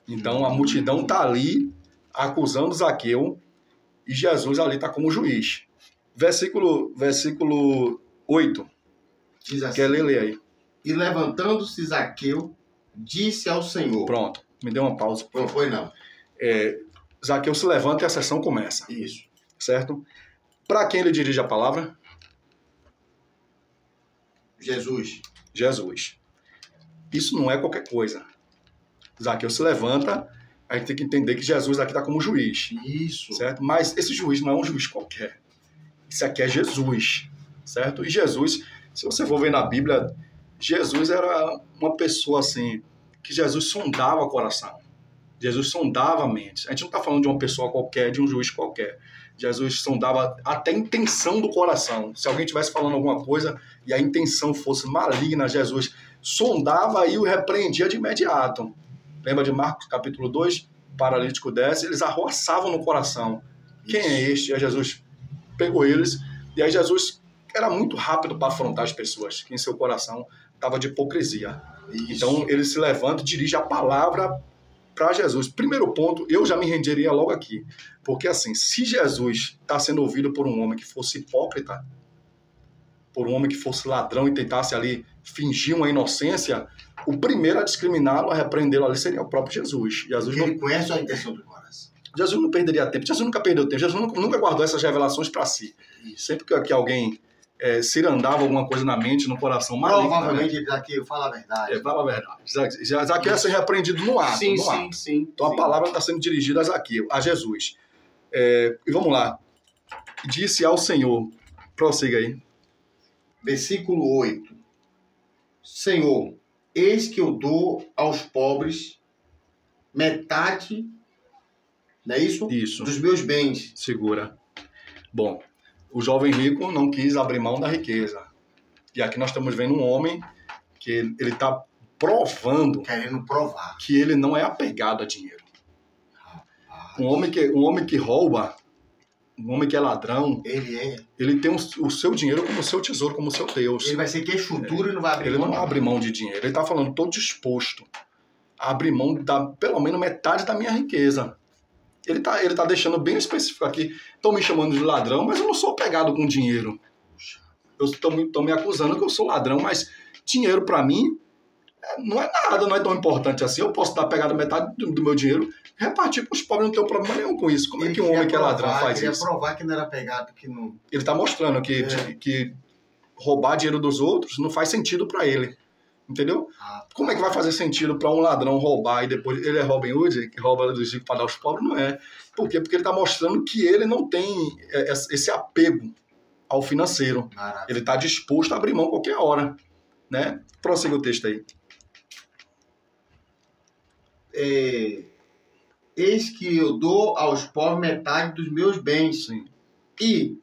Então a multidão está ali acusando Zaqueu e Jesus ali está como juiz. Versículo 8. Diz assim, quer ler aí. E levantando-se Zaqueu, disse ao Senhor. Pronto, me dê uma pausa. Não foi não. Zaqueu se levanta e a sessão começa. Isso. Certo? Para quem ele dirige a palavra? Jesus. Isso não é qualquer coisa. Zaqueu se levanta, a gente tem que entender que Jesus aqui está como juiz. Isso. Certo? Mas esse juiz não é um juiz qualquer. Isso aqui é Jesus. Certo? E Jesus, se você for ver na Bíblia, Jesus era uma pessoa assim, que Jesus sondava o coração. Jesus sondava a mente. A gente não está falando de uma pessoa qualquer, de um juiz qualquer. Jesus sondava até a intenção do coração. Se alguém estivesse falando alguma coisa e a intenção fosse maligna, Jesus sondava e o repreendia de imediato. Lembra de Marcos capítulo 2? O paralítico desce, eles arroçavam no coração. Quem é este? Aí Jesus pegou eles, e aí Jesus era muito rápido para afrontar as pessoas, que em seu coração estava de hipocrisia. Isso. Então ele se levanta e dirige a palavra para Jesus. Primeiro ponto, eu já me renderia logo aqui. Porque assim, se Jesus está sendo ouvido por um homem que fosse hipócrita, por um homem que fosse ladrão e tentasse ali fingir uma inocência, o primeiro a discriminá-lo, a repreendê-lo ali seria o próprio Jesus. Porque ele conhece a intenção do coração. Jesus não perderia tempo. Jesus nunca perdeu tempo. Jesus nunca guardou essas revelações para si. Sempre que alguém se andava alguma coisa na mente, no coração maligno. Provavelmente ele Zaqueu fala a verdade. Fala a verdade. Zaqueu ia ser repreendido no ato. Sim, no sim, ato. sim. Então a sim. palavra está sendo dirigida a Zaqueu, a Jesus. E vamos lá. Disse ao Senhor. Prossiga aí. Versículo 8. Senhor, eis que eu dou aos pobres metade, não é isso? Isso. Dos meus bens. Segura. Bom, o jovem rico não quis abrir mão da riqueza. E aqui nós estamos vendo um homem que ele está provando Querendo provar. que ele não é apegado a dinheiro. Um homem que rouba, um homem que é ladrão, ele tem o seu dinheiro como seu tesouro, como seu Deus. Ele vai ser queixo duro e não vai abrir Ele mão. não abre mão de dinheiro. Ele está falando, estou disposto a abrir mão da pelo menos metade da minha riqueza. Ele tá deixando bem específico aqui. Estão me chamando de ladrão, mas eu não sou apegado com dinheiro. Estão me acusando que eu sou ladrão, mas dinheiro para mim não é nada, não é tão importante assim. Eu posso dar pegada metade do meu dinheiro, repartir com os pobres, não tenho problema nenhum com isso. Como é que um homem que é ladrão faz isso? Ele provar que não era pegado, que não... Ele está mostrando que roubar dinheiro dos outros não faz sentido para ele. Entendeu? Como é que vai fazer sentido para um ladrão roubar e depois ele é Robin Hood, que rouba dos ricos para dar aos pobres? Não é. Por quê? Porque ele está mostrando que ele não tem esse apego ao financeiro. Maravilha. Ele está disposto a abrir mão qualquer hora. Né? Prossiga o texto aí. Eis que eu dou aos pobres metade dos meus bens. Sim. E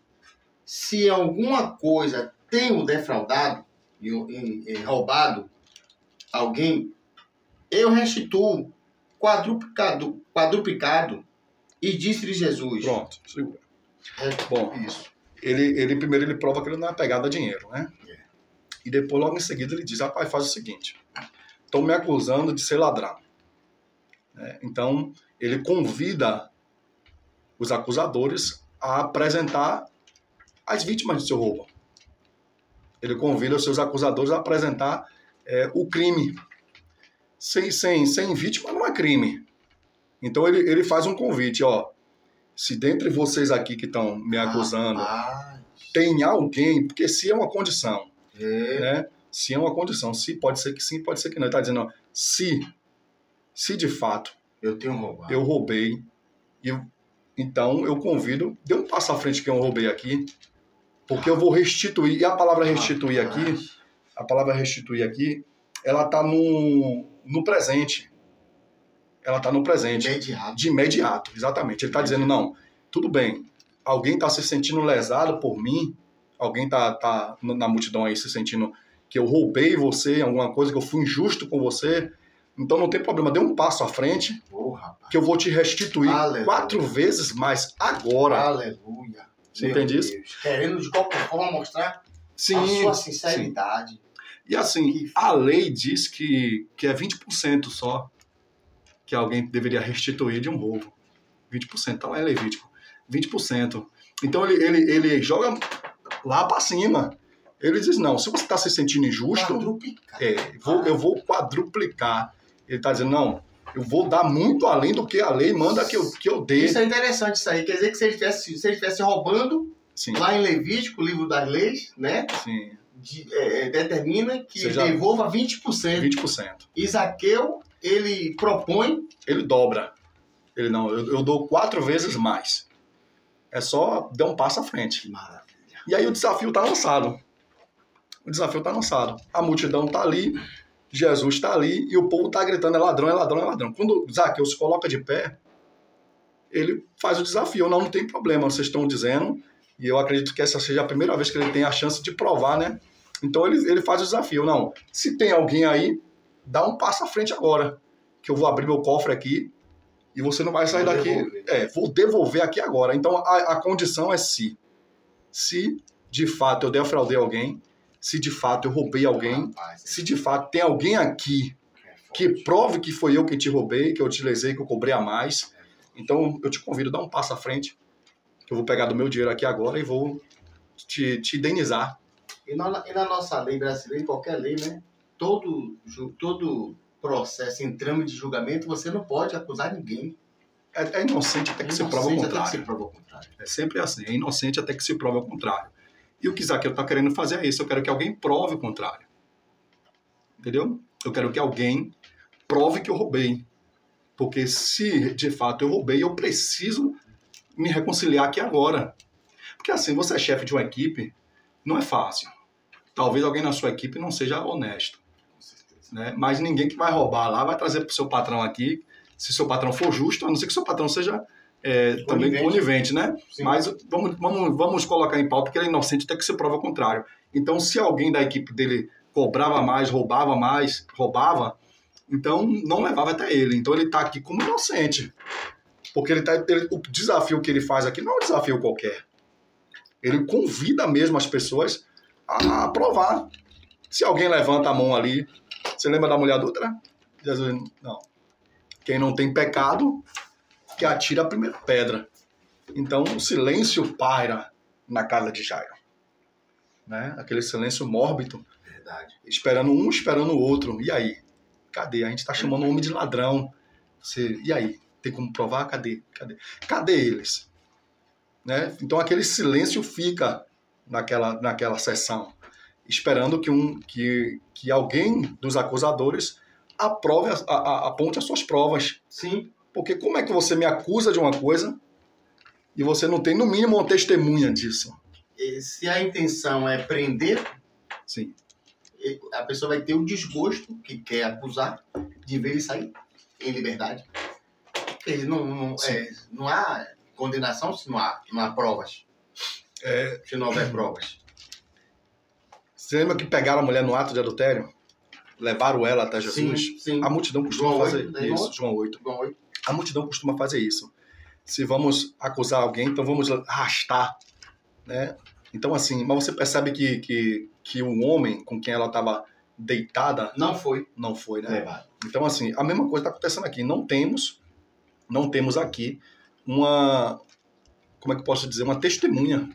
se alguma coisa tenho defraudado e roubado alguém, eu restituo quadruplicado. E disse-lhe Jesus. Pronto, segura. Bom, Isso. ele primeiro ele prova que ele não é apegado a dinheiro, né? E depois, logo em seguida, ele diz, rapaz, faz o seguinte, estão me acusando de ser ladrão. Então, ele convida os acusadores a apresentar as vítimas do seu roubo. Ele convida os seus acusadores a apresentar o crime. Sem vítima não é crime. Então ele faz um convite, ó. Se dentre vocês aqui que estão me acusando, tem alguém, porque se é uma condição, né? Se é uma condição, se pode ser que sim, pode ser que não. Ele está dizendo, ó, se de fato eu roubei, então eu convido, dê um passo à frente que eu roubei aqui, porque eu vou restituir. E a palavra restituir aqui, ela está no presente. Ela está no presente. De imediato, exatamente. Ele está dizendo, não, tudo bem, alguém está se sentindo lesado por mim, alguém está na multidão aí se sentindo que eu roubei você, alguma coisa, que eu fui injusto com você, então não tem problema, dê um passo à frente, que eu vou te restituir 4 vezes mais agora. Aleluia. Você entende isso? Querendo de qualquer forma mostrar a sua sinceridade. Sim. E assim, a lei diz que é 20% só que alguém deveria restituir de um roubo. 20%, tá lá em Levítico. 20%. Então ele joga lá para cima. Ele diz, não, se você está se sentindo injusto, eu vou quadruplicar. Ele está dizendo, não, eu vou dar muito além do que a lei manda que eu dê. Isso é interessante, isso aí. Quer dizer que se ele estivesse roubando, sim, lá em Levítico, o livro das leis, né? Sim. Determina que devolva 20%. 20%. E Zaqueu, ele propõe... Ele dobra. Ele não, eu dou 4 vezes mais. É só dar um passo à frente. Maravilha. E aí o desafio está lançado. A multidão está ali, Jesus está ali e o povo está gritando, é ladrão, é ladrão, é ladrão. Quando Zaqueu se coloca de pé, ele faz o desafio. Não tem problema, vocês estão dizendo, e eu acredito que essa seja a primeira vez que ele tem a chance de provar, né? Então ele faz o desafio. Não, se tem alguém aí, dá um passo à frente agora, que eu vou abrir meu cofre aqui E você não vai sair Vou daqui... devolver. Vou devolver aqui agora. Então, a condição é se. Se, de fato, eu defraudei alguém, se de fato eu roubei alguém, Rapaz, se de fato tem alguém aqui que prove que foi eu que te roubei, que eu te lesei, que eu cobrei a mais. Então, eu te convido a dar um passo à frente, que eu vou pegar do meu dinheiro aqui agora e vou te indenizar. E na nossa lei brasileira, em qualquer lei, né? Todo processo em trâmite de julgamento, você não pode acusar ninguém. É inocente até que se prova o Inocente até que contrário. se prova o contrário. É sempre assim, é inocente até que se prove o contrário. E o que Zaqueu está querendo fazer é isso, eu quero que alguém prove o contrário. Entendeu? Eu quero que alguém prove que eu roubei. Porque se de fato eu roubei, eu preciso me reconciliar aqui agora. Porque assim, você é chefe de uma equipe, não é fácil. Talvez alguém na sua equipe não seja honesto. Com certeza. Né? Mas ninguém que vai roubar lá vai trazer para o seu patrão aqui, se seu patrão for justo, a não ser que seu patrão seja também conivente, né? Sim. Mas vamos colocar em pauta que ele é inocente até que se prova o contrário. Então, se alguém da equipe dele cobrava mais, roubava, então não levava até ele. Então ele está aqui como inocente. Porque o desafio que ele faz aqui não é um desafio qualquer. Ele convida mesmo as pessoas a provar. Se alguém levanta a mão ali, você lembra da mulher adulta? Jesus, não. Quem não tem pecado, que atira a primeira pedra. Então o silêncio paira na casa de Jairo. Né? Aquele silêncio mórbido. Verdade. Esperando um, esperando o outro. E aí? Cadê? A gente está chamando o homem de ladrão. E aí? Tem como provar? Cadê? Cadê eles? Né? Então aquele silêncio fica naquela sessão, esperando que alguém dos acusadores aponte as suas provas. Sim. Porque como é que você me acusa de uma coisa e você não tem no mínimo uma testemunha disso? E se a intenção é prender, Sim. a pessoa vai ter o desgosto que quer acusar de ver ele sair em liberdade. Ele não há condenação se não há provas. Se não houver provas. Você lembra que pegaram a mulher no ato de adultério? Levaram ela até Jesus? Sim. A multidão costuma João fazer 8, isso. João 8. João 8. A multidão costuma fazer isso. Se vamos acusar alguém, então vamos arrastar. Né? Então, assim, mas você percebe que o homem com quem ela estava deitada Não foi né? levado. Então, assim, a mesma coisa está acontecendo aqui. Não temos aqui uma, como é que eu posso dizer, uma testemunha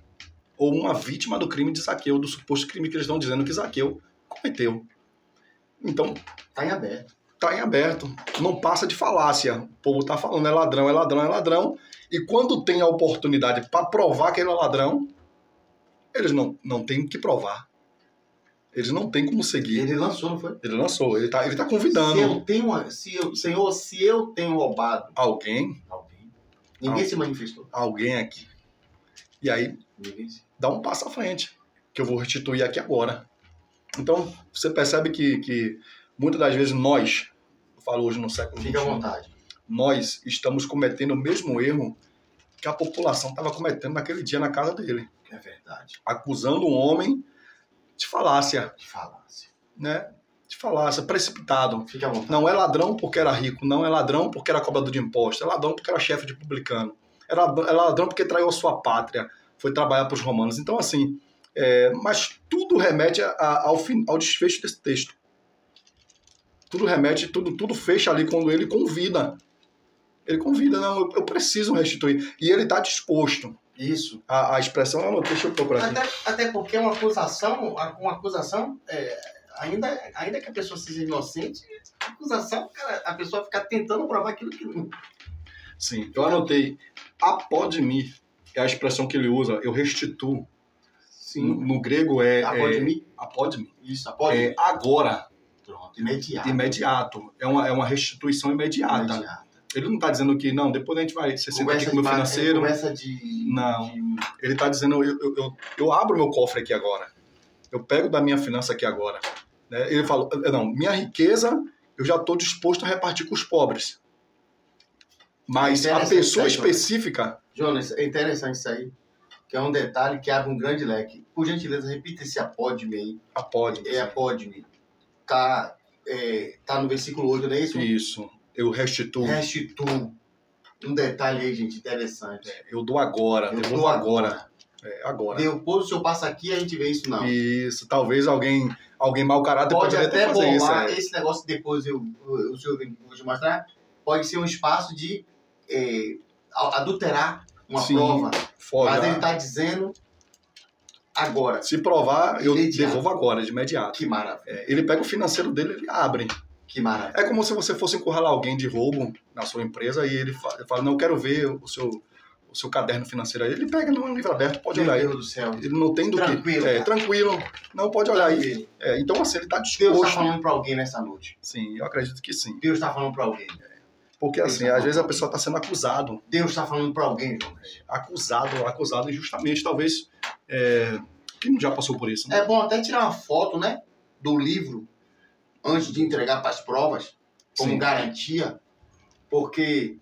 ou uma vítima do crime de Zaqueu, do suposto crime que eles estão dizendo que Zaqueu cometeu. Então, Está em aberto. está em aberto. Não passa de falácia. O povo está falando é ladrão, é ladrão, é ladrão. E quando tem a oportunidade para provar que ele é ladrão, eles não têm que provar. Eles não têm como seguir. Ele lançou, não foi? Ele lançou. Ele tá convidando. Senhor, se eu tenho roubado alguém, ninguém se manifestou. Alguém aqui. E aí, dá um passo à frente, que eu vou restituir aqui agora. Então, você percebe que muitas das vezes nós, eu falo hoje no século XXI, Fica à vontade. Nós estamos cometendo o mesmo erro que a população estava cometendo naquele dia na casa dele. É verdade. Acusando um homem de falácia. De falácia. Né? De falácia, precipitado. Fica à vontade. Não é ladrão porque era rico, não é ladrão porque era cobrador de imposto, é ladrão porque era chefe de publicano. É ladrão porque traiu a sua pátria, foi trabalhar para os romanos. Então, assim, mas tudo remete ao desfecho desse texto. Tudo remete, tudo fecha ali quando ele convida. Ele convida, não, eu preciso restituir. E ele está disposto. Isso. A expressão, deixa eu procurar aqui. Até porque uma acusação ainda que a pessoa seja inocente, a acusação, cara, a pessoa ficar tentando provar aquilo que não. Sim, eu anotei. Apod-me é a expressão que ele usa, eu restituo. Sim. No grego é... Apod-me? Apod-me. Isso, apod-me. Agora. Pronto, imediato. Imediato. É uma restituição imediata. Ele não está dizendo que, não, depois a gente vai... Você senta aqui com o meu financeiro. Conversa de... Não. Ele está dizendo, eu abro meu cofre aqui agora. Eu pego da minha finança aqui agora. Né? Ele fala, não, minha riqueza eu já estou disposto a repartir com os pobres. Mas a pessoa específica... Jonas, é interessante isso aí, que é um detalhe que abre um grande leque. Por gentileza, repita esse apod-me aí. Apod-me. É apod-me. Tá no versículo 8, não é isso? Isso. Eu restituo. Restituo. Um detalhe aí, gente, interessante. Eu dou agora, Eu devolvo dou agora. Agora. Depois o senhor passa aqui, a gente vê isso não. Isso, talvez alguém mau caráter Pode poderia até fazer isso. bolar esse negócio depois o senhor vou te mostrar. Pode ser um espaço de adulterar uma Sim, prova. folgar. Mas ele está dizendo agora. Se provar, eu Imediato. devolvo agora, de imediato. Que maravilha. Ele pega o financeiro dele, ele abre. Que maravilha. É como se você fosse encurralar alguém de roubo na sua empresa e ele fala, não, eu quero ver o seu caderno financeiro aí. Ele pega no livro aberto, pode olhar aí. Meu Deus do céu. Ele não tem do Tranquilo, que... cara. Tranquilo. Não, pode olhar aí. Então, assim, ele está disposto. Deus está falando para alguém nessa noite. Sim, eu acredito que sim. Deus está falando para alguém. Porque, assim, às vezes a pessoa está sendo acusado. Deus está falando para alguém, Jonas. Acusado injustamente, talvez... Quem já passou por isso? Né? É bom até tirar uma foto, né? Do livro antes de entregar para as provas, como Sim. garantia, porque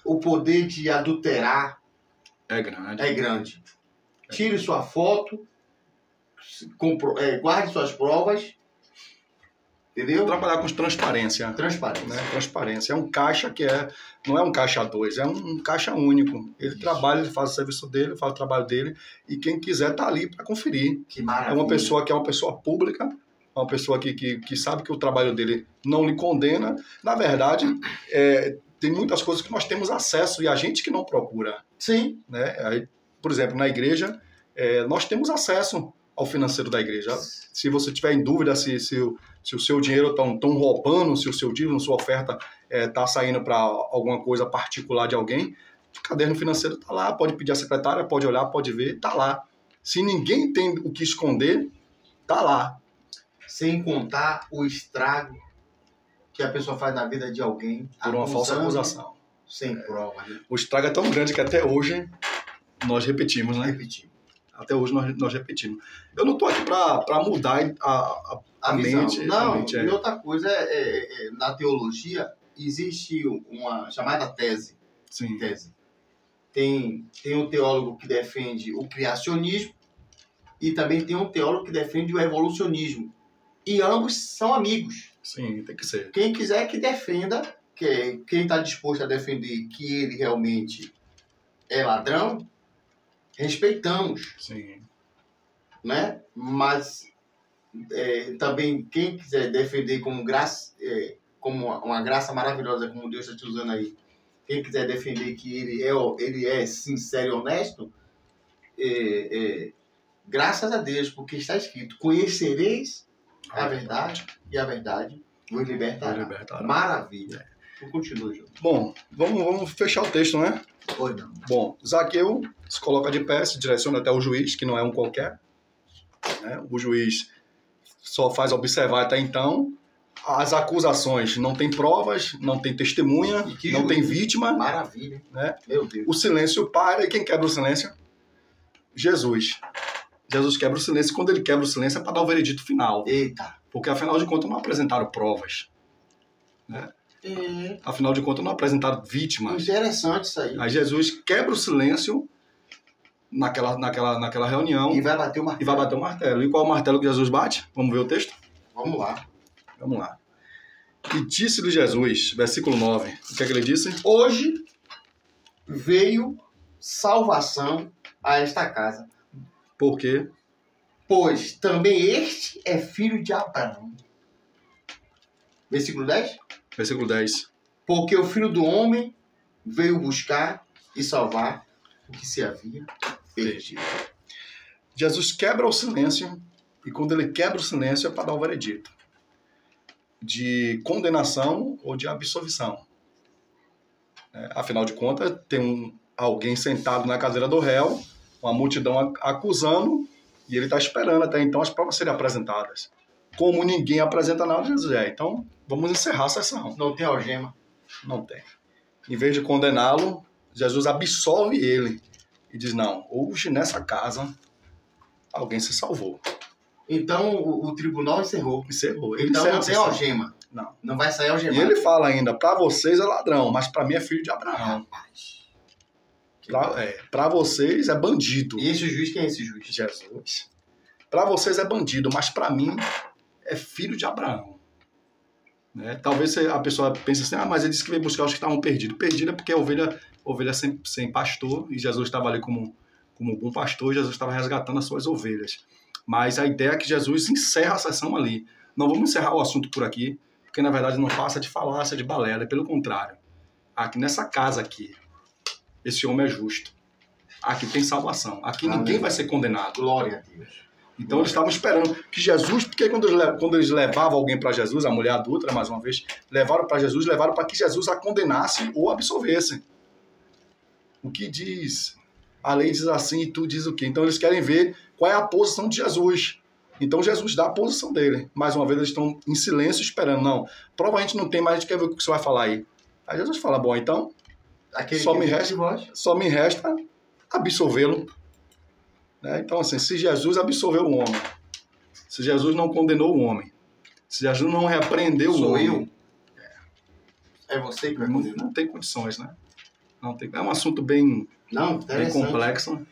o poder de adulterar É grande. é grande. Tire sua foto, guarde suas provas, entendeu? Trabalhar com transparência. Transparência. Né? Transparência. É um caixa que não é um caixa 2, é um caixa único. Ele trabalha, ele faz o serviço dele, faz o trabalho dele, e quem quiser tá ali para conferir. Que maravilha. É uma pessoa que é uma pessoa pública, uma pessoa que sabe que o trabalho dele não lhe condena. Na verdade, tem muitas coisas que nós temos acesso e a gente que não procura. Sim. Né? Aí, por exemplo, na igreja, nós temos acesso ao financeiro da igreja. Se você tiver em dúvida se o seu dinheiro estão roubando, se o seu dízimo, sua oferta está saindo para alguma coisa particular de alguém, o caderno financeiro está lá, pode pedir à secretária, pode olhar, pode ver, está lá. Se ninguém tem o que esconder, está lá. Sem contar o estrago que a pessoa faz na vida de alguém. Por uma falsa acusação. Sem prova, né? O estrago é tão grande que até hoje nós repetimos, né? Repetimos. Até hoje nós repetimos. Eu não estou aqui para mudar a mente. Não, a mente, e outra coisa na teologia existe uma chamada tese. Sim. Tese. Tem um teólogo que defende o criacionismo e também tem um teólogo que defende o evolucionismo. E ambos são amigos. Sim, tem que ser. Quem quiser que defenda, quem está disposto a defender que ele realmente é ladrão, respeitamos. Sim. Né? Mas também quem quiser defender como graça, como uma graça maravilhosa, como Deus está te usando aí, quem quiser defender que ele é sincero e honesto, graças a Deus, porque está escrito: conhecereis a verdade e a verdade vos libertará. Maravilha. Continua, João. Bom, vamos fechar o texto, né? Pois não. Bom, Zaqueu se coloca de pé, se direciona até o juiz, que não é um qualquer. Né? O juiz só faz observar até então. As acusações não tem provas, não tem testemunha, não tem vítima. Maravilha. Né? Meu Deus. O silêncio para, e quem quebra o silêncio? Jesus. Jesus quebra o silêncio, e quando ele quebra o silêncio é para dar o veredito final. Eita. Porque, afinal de contas, não apresentaram provas. Né? Afinal de contas, não apresentaram vítimas. Interessante isso aí. Aí Jesus quebra o silêncio naquela reunião. E vai bater o martelo. E qual é o martelo que Jesus bate? Vamos ver o texto? Vamos lá. Vamos lá. E disse-lhe Jesus, versículo 9. O que é que ele disse? Hoje veio salvação a esta casa. Por quê? Pois também este é filho de Abraão. Versículo 10. Versículo 10. Porque o Filho do Homem veio buscar e salvar o que se havia perdido. Jesus quebra o silêncio, e quando ele quebra o silêncio é para dar o veredito de condenação ou de absolvição. Afinal de contas, tem alguém sentado na cadeira do réu, uma multidão acusando, e ele está esperando até então as provas serem apresentadas. Como ninguém apresenta nada, Jesus então vamos encerrar a sessão. Não tem algema? Não tem. Em vez de condená-lo, Jesus absolve ele e diz, não, hoje nessa casa alguém se salvou. Então o tribunal encerrou. Encerrou. Ele então encerra não tem algema. Não. Não vai sair algemado. E ele fala ainda, para vocês é ladrão, mas para mim é filho de Abraão. Para vocês é bandido. E esse juiz, quem é esse juiz? Jesus. Para vocês é bandido, mas para mim é filho de Abraão. Né? Talvez a pessoa pense assim, mas ele disse que veio buscar os que estavam perdidos. Perdido é porque a ovelha sem pastor, e Jesus estava ali como bom pastor, Jesus estava resgatando as suas ovelhas. Mas a ideia é que Jesus encerra a sessão ali. Não vamos encerrar o assunto por aqui, porque na verdade não passa de falácia, de balela, pelo contrário. Aqui nessa casa aqui, esse homem é justo. Aqui tem salvação. Aqui ninguém vai ser condenado. Glória a Deus. Então eles estavam esperando que Jesus, porque quando eles levavam alguém para Jesus, a mulher adulta, mais uma vez, levaram para Jesus, levaram para que Jesus a condenasse ou absolvesse. O que diz? A lei diz assim e tu diz o quê? Então eles querem ver qual é a posição de Jesus. Então Jesus dá a posição dele. Mais uma vez eles estão em silêncio esperando. Não, provavelmente não tem, mas a gente quer ver o que você vai falar aí. Aí Jesus fala, bom, então só me resta absolvê-lo. Né? Então assim, se Jesus absolveu o homem, se Jesus não condenou o homem, se Jesus não repreendeu o homem... É você que vai condenar. Não tem condições, né? Não tem, é um assunto bem complexo,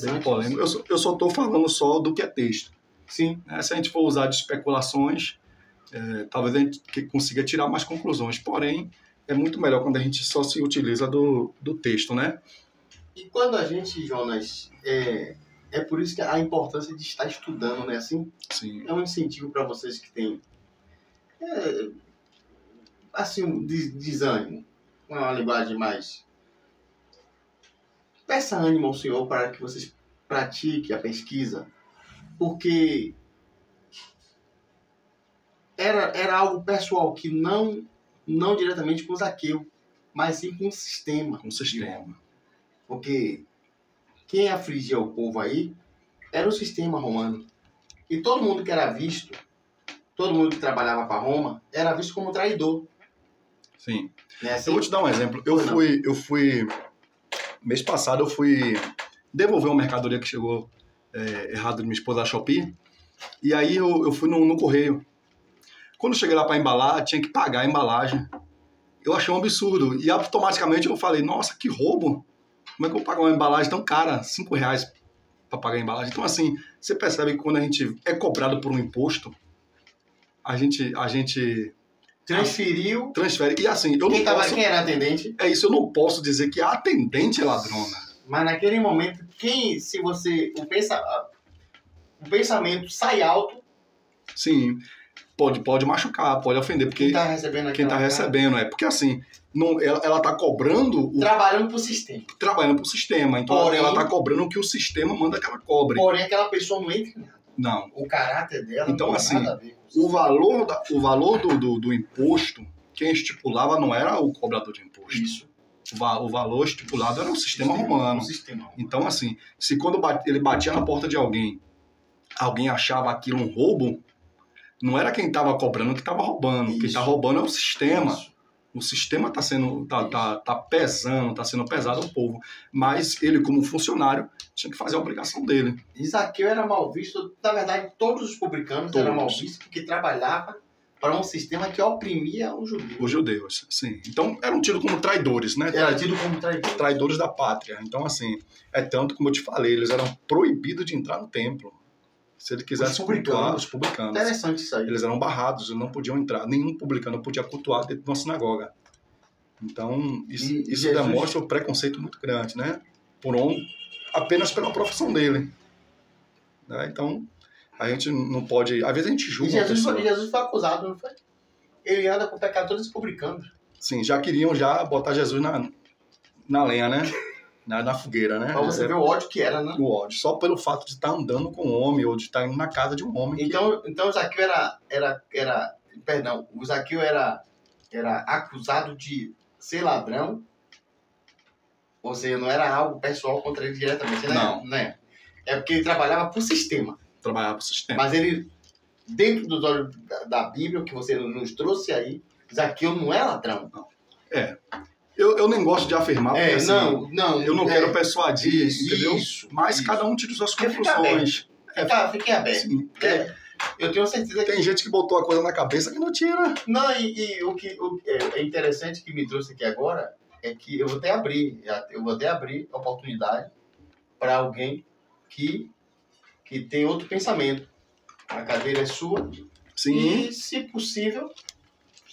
bem polêmico. Eu só estou falando só do que é texto. Sim. Se a gente for usar de especulações, talvez a gente consiga tirar mais conclusões. Porém, é muito melhor quando a gente só se utiliza do texto, né? E quando a gente, Jonas, é por isso que a importância de estar estudando, né? Assim, sim. É um incentivo para vocês que têm assim, um desânimo, uma linguagem mais... Peça ânimo ao Senhor para que vocês pratiquem a pesquisa, porque era algo pessoal que não diretamente com Zaqueu, mas sim com o sistema. Com o sistema. Porque quem afligia o povo aí era o sistema romano. E todo mundo que era visto, todo mundo que trabalhava para Roma, era visto como traidor. Sim. Né? Assim, eu vou te dar um exemplo. Eu fui mês passado eu fui devolver uma mercadoria que chegou errado de minha esposa da Shopee. E aí eu fui no correio. Quando eu cheguei lá para embalar, tinha que pagar a embalagem. Eu achei um absurdo. E automaticamente eu falei, nossa, que roubo. Como é que eu vou pagar uma embalagem tão cara? R$5 para pagar a embalagem. Então, assim, você percebe que quando a gente é cobrado por um imposto, a gente transfere. E assim, quem era atendente? É isso, eu não posso dizer que a atendente é ladrona. Mas naquele momento, o pensamento sai alto. Sim, pode machucar, pode ofender. Porque quem tá recebendo porque assim, ela tá cobrando... Trabalhando pro sistema. Então porém, ela tá cobrando o que o sistema manda que ela cobre. Porém, aquela pessoa não entra em nada. Não. O caráter dela então, não assim, tem nada a ver com o valor do imposto, quem estipulava não era o cobrador de imposto. Isso. O valor estipulado era o sistema romano. Então, assim, se quando ele batia na porta de alguém achava aquilo um roubo, não era quem estava cobrando que estava roubando. Isso. Quem está roubando é o sistema. Isso. O sistema está sendo pesando, está sendo pesado ao povo. Mas ele, como funcionário, tinha que fazer a obrigação dele. E Zaqueu era mal visto. Na verdade, todos os publicanos eram mal vistos porque trabalhava para um sistema que oprimia os judeus. Os judeus, sim. Então, eram tidos como traidores, né? Era tido como traidores. Traidores da pátria. Então, assim, tanto como eu te falei, eles eram proibidos de entrar no templo. Se ele quisesse cultuar os publicanos. Interessante isso aí. Eles eram barrados, eles não podiam entrar. Nenhum publicano podia cultuar dentro de uma sinagoga. Então, isso demonstra um preconceito muito grande, né? Apenas pela profissão dele. Né? Então, a gente não pode... Às vezes a gente julga Jesus foi acusado, não foi? Ele anda com pecadores publicanos. Sim, já queriam botar Jesus na lenha, né? Na fogueira, né? Pra você ver o ódio que era, né? O ódio. Só pelo fato de estar andando com um homem ou de estar indo na casa de um homem. Então o Zaqueu o Zaqueu era acusado de ser ladrão. Ou seja, não era algo pessoal contra ele diretamente. Não. Né? É porque ele trabalhava pro sistema. Mas ele, dentro dos olhos da Bíblia, que você nos trouxe aí, Zaqueu não é ladrão. Não. Eu nem gosto de afirmar, porque assim, eu não quero persuadir, entendeu? Mas cada um tira suas conclusões. Fiquem abertos. Eu tenho certeza que... Tem gente que botou a coisa na cabeça que não tira. Não, o que é interessante que me trouxe aqui agora é que eu vou até abrir a oportunidade para alguém que tem outro pensamento. A cadeira é sua. Sim. E, se possível,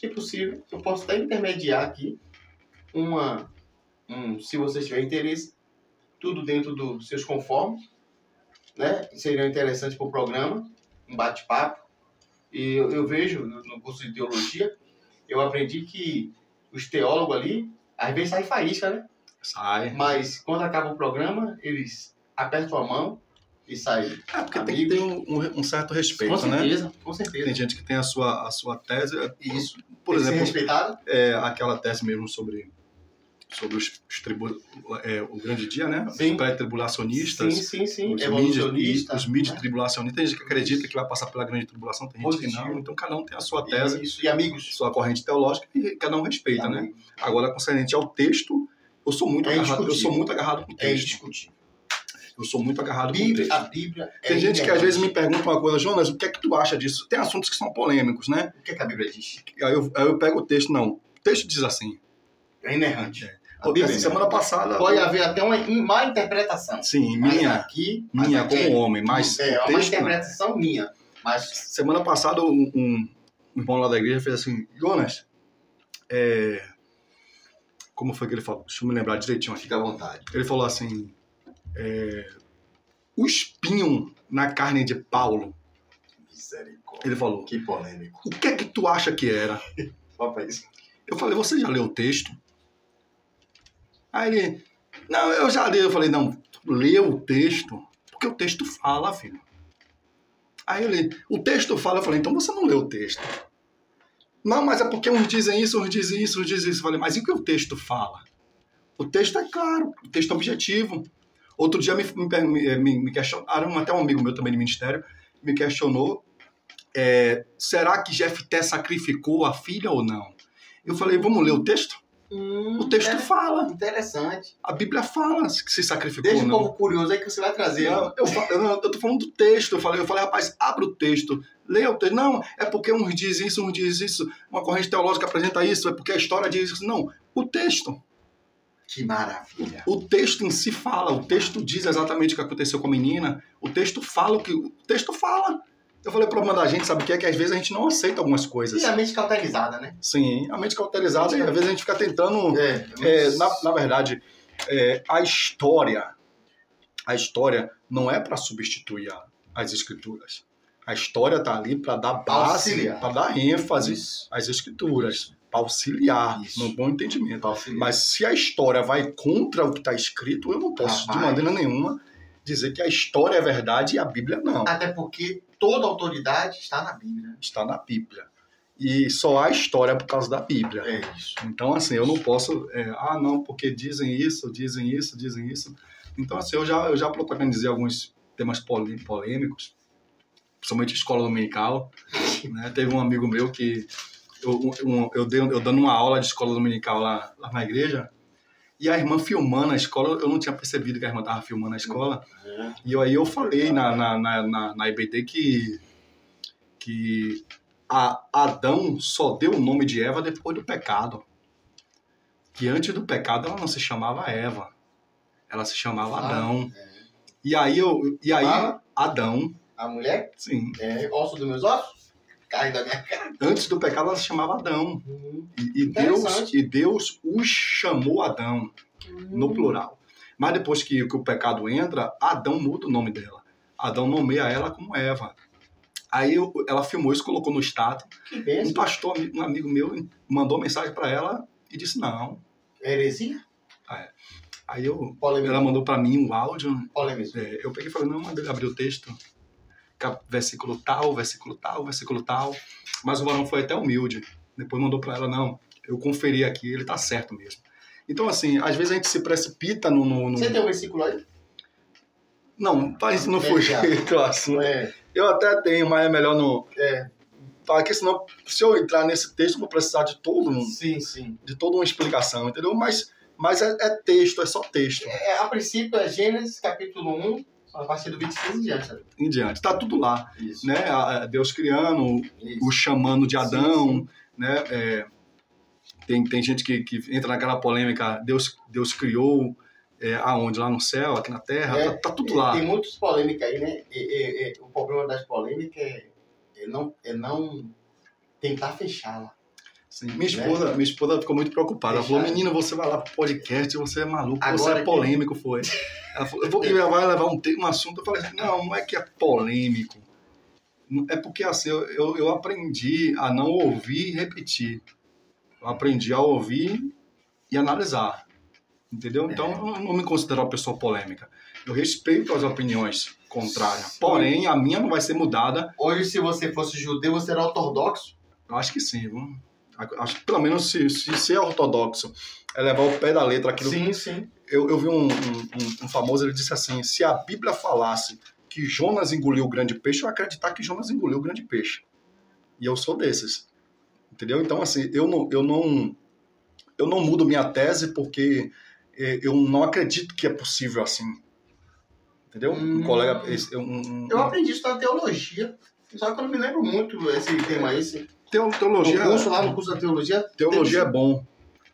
se possível, eu posso até intermediar aqui se vocês tiverem interesse, tudo dentro dos seus conformes, né? Seria interessante para o programa, um bate-papo. E eu vejo no curso de teologia, eu aprendi que os teólogos ali, às vezes sai faísca, né? Sai. Mas quando acaba o programa, eles apertam a mão e saem. Porque tem que ter um certo respeito, com certeza, né? Com certeza. Tem gente que tem a sua tese. Isso. Por tem exemplo, que ser respeitado. Aquela tese mesmo sobre o grande dia, né? Sim. Os pré-tribulacionistas. Sim. Os mid-tribulacionistas. Tem gente que acredita que vai passar pela grande tribulação, tem gente que não. Então cada um tem a sua tese. Isso. E amigos. Sua corrente teológica e cada um respeita, né? Agora, concernente ao texto, eu sou muito agarrado com o texto. É indiscutível. Eu sou muito agarrado com o texto. A Bíblia tem gente que às vezes me pergunta uma coisa, Jonas, o que é que tu acha disso? Tem assuntos que são polêmicos, né? O que é que a Bíblia diz? Aí eu pego o texto, não. O texto diz assim. É inerrante. Semana passada... Pode haver até uma má interpretação. Sim, minha como homem, mas é uma interpretação minha. Mas... Semana passada um irmão lá da igreja fez assim, Jonas, como foi que ele falou? Deixa eu me lembrar direitinho aqui. Fica à vontade. Ele falou assim, o espinho na carne de Paulo. Misericórdia. Ele falou. Que polêmico. O que é que tu acha que era? Rapaz. Eu falei, você já leu o texto? Aí ele, não, eu já li. Eu falei, não, leu o texto, porque o texto fala, filho. Aí ele, o texto fala, eu falei, então você não leu o texto. Não, mas é porque uns dizem isso, uns dizem isso, uns dizem isso. Eu falei, mas e o que o texto fala? O texto é claro, o texto é objetivo. Outro dia me questionaram, até um amigo meu também de ministério, me questionou, será que Jefté sacrificou a filha ou não? Eu falei, vamos ler o texto? O texto fala. Interessante. A Bíblia fala que se sacrificou ou não. Deixa um pouco curioso aí que você vai trazer. Não, eu tô falando do texto. Eu falei, rapaz, abre o texto. Leia o texto. Não, é porque uns dizem isso, uns dizem isso. Uma corrente teológica apresenta isso. É porque a história diz isso. Não, o texto. Que maravilha. O texto em si fala. O texto diz exatamente o que aconteceu com a menina. O texto fala o que... O texto fala. Eu falei, o problema da gente, sabe o que é? Que às vezes a gente não aceita algumas coisas. E a mente cauterizada, né? Sim, a mente cauterizada e às vezes a gente fica tentando... na verdade, a história não é para substituir as escrituras. A história está ali para dar base, para dar ênfase às escrituras, para auxiliar, no bom entendimento. Mas se a história vai contra o que está escrito, eu não posso, de maneira nenhuma, dizer que a história é verdade e a Bíblia não. Até porque toda autoridade está na Bíblia. Está na Bíblia. E só há história por causa da Bíblia. É isso. Então, assim, eu não posso... não, porque dizem isso. Então, assim, eu já protagonizei alguns temas polêmicos, principalmente escola dominical. Né? Teve um amigo meu que... Eu dando uma aula de escola dominical lá na igreja, e a irmã filmando a escola, eu não tinha percebido que a irmã estava filmando a escola. E aí eu falei na IBD que Adão só deu o nome de Eva depois do pecado. Que antes do pecado ela não se chamava Eva. Ela se chamava Adão. E aí Adão... A mulher? Sim. Osso dos meus ossos? Carne da minha carne. Antes do pecado ela se chamava Adão. E Deus os chamou Adão, no plural. Mas depois que o pecado entra, Adão muda o nome dela. Adão nomeia ela como Eva. Aí ela filmou isso, colocou no status. Um pastor, um amigo meu, mandou mensagem para ela e disse não. Heresia? Aí ela mandou para mim um áudio. Eu peguei e falei, não, ele abriu o texto. Versículo tal. Mas o varão foi até humilde. Depois mandou para ela, não, eu conferi aqui, ele tá certo mesmo. Então, assim, às vezes a gente se precipita no... Você tem um versículo aí? Não, para isso não fugir do assunto. Eu até tenho, mas é melhor não... Porque senão, se eu entrar nesse texto, eu vou precisar de todo de toda uma explicação, entendeu? Mas é texto, é só texto. A princípio é Gênesis, capítulo 1, a partir do 26 em diante. Em diante, tá tudo lá. Isso. Né? Deus criando, o chamando de Adão, né? Tem gente que entra naquela polêmica, Deus criou aonde? Lá no céu, aqui na terra, tá tudo lá. Tem muitas polêmicas aí, né? O problema das polêmicas é não tentar fechá-la. Sim. Minha esposa ficou muito preocupada. Ela falou, menino, você vai lá pro podcast, você é maluco, agora você é polêmico, foi. Ela falou, vai levar um assunto. Eu falei assim, não é que é polêmico. É porque assim, eu aprendi a não ouvir e repetir. Eu aprendi a ouvir e analisar. Entendeu? Então, eu não me considero uma pessoa polêmica. Eu respeito as opiniões contrárias. Porém, a minha não vai ser mudada. Hoje, se você fosse judeu, você era ortodoxo? Eu acho que sim, viu? Acho que pelo menos se ser ortodoxo é levar o pé da letra aquilo. Sim. Eu vi um famoso, ele disse assim, se a Bíblia falasse que Jonas engoliu o grande peixe, eu ia acreditar que Jonas engoliu o grande peixe. E eu sou desses. Entendeu? Então, assim, eu não mudo minha tese porque eu não acredito que é possível assim. Entendeu? Um colega... Eu aprendi isso na teologia. Só que eu não me lembro muito esse tema esse. Teologia... No curso da teologia... Teologia é bom.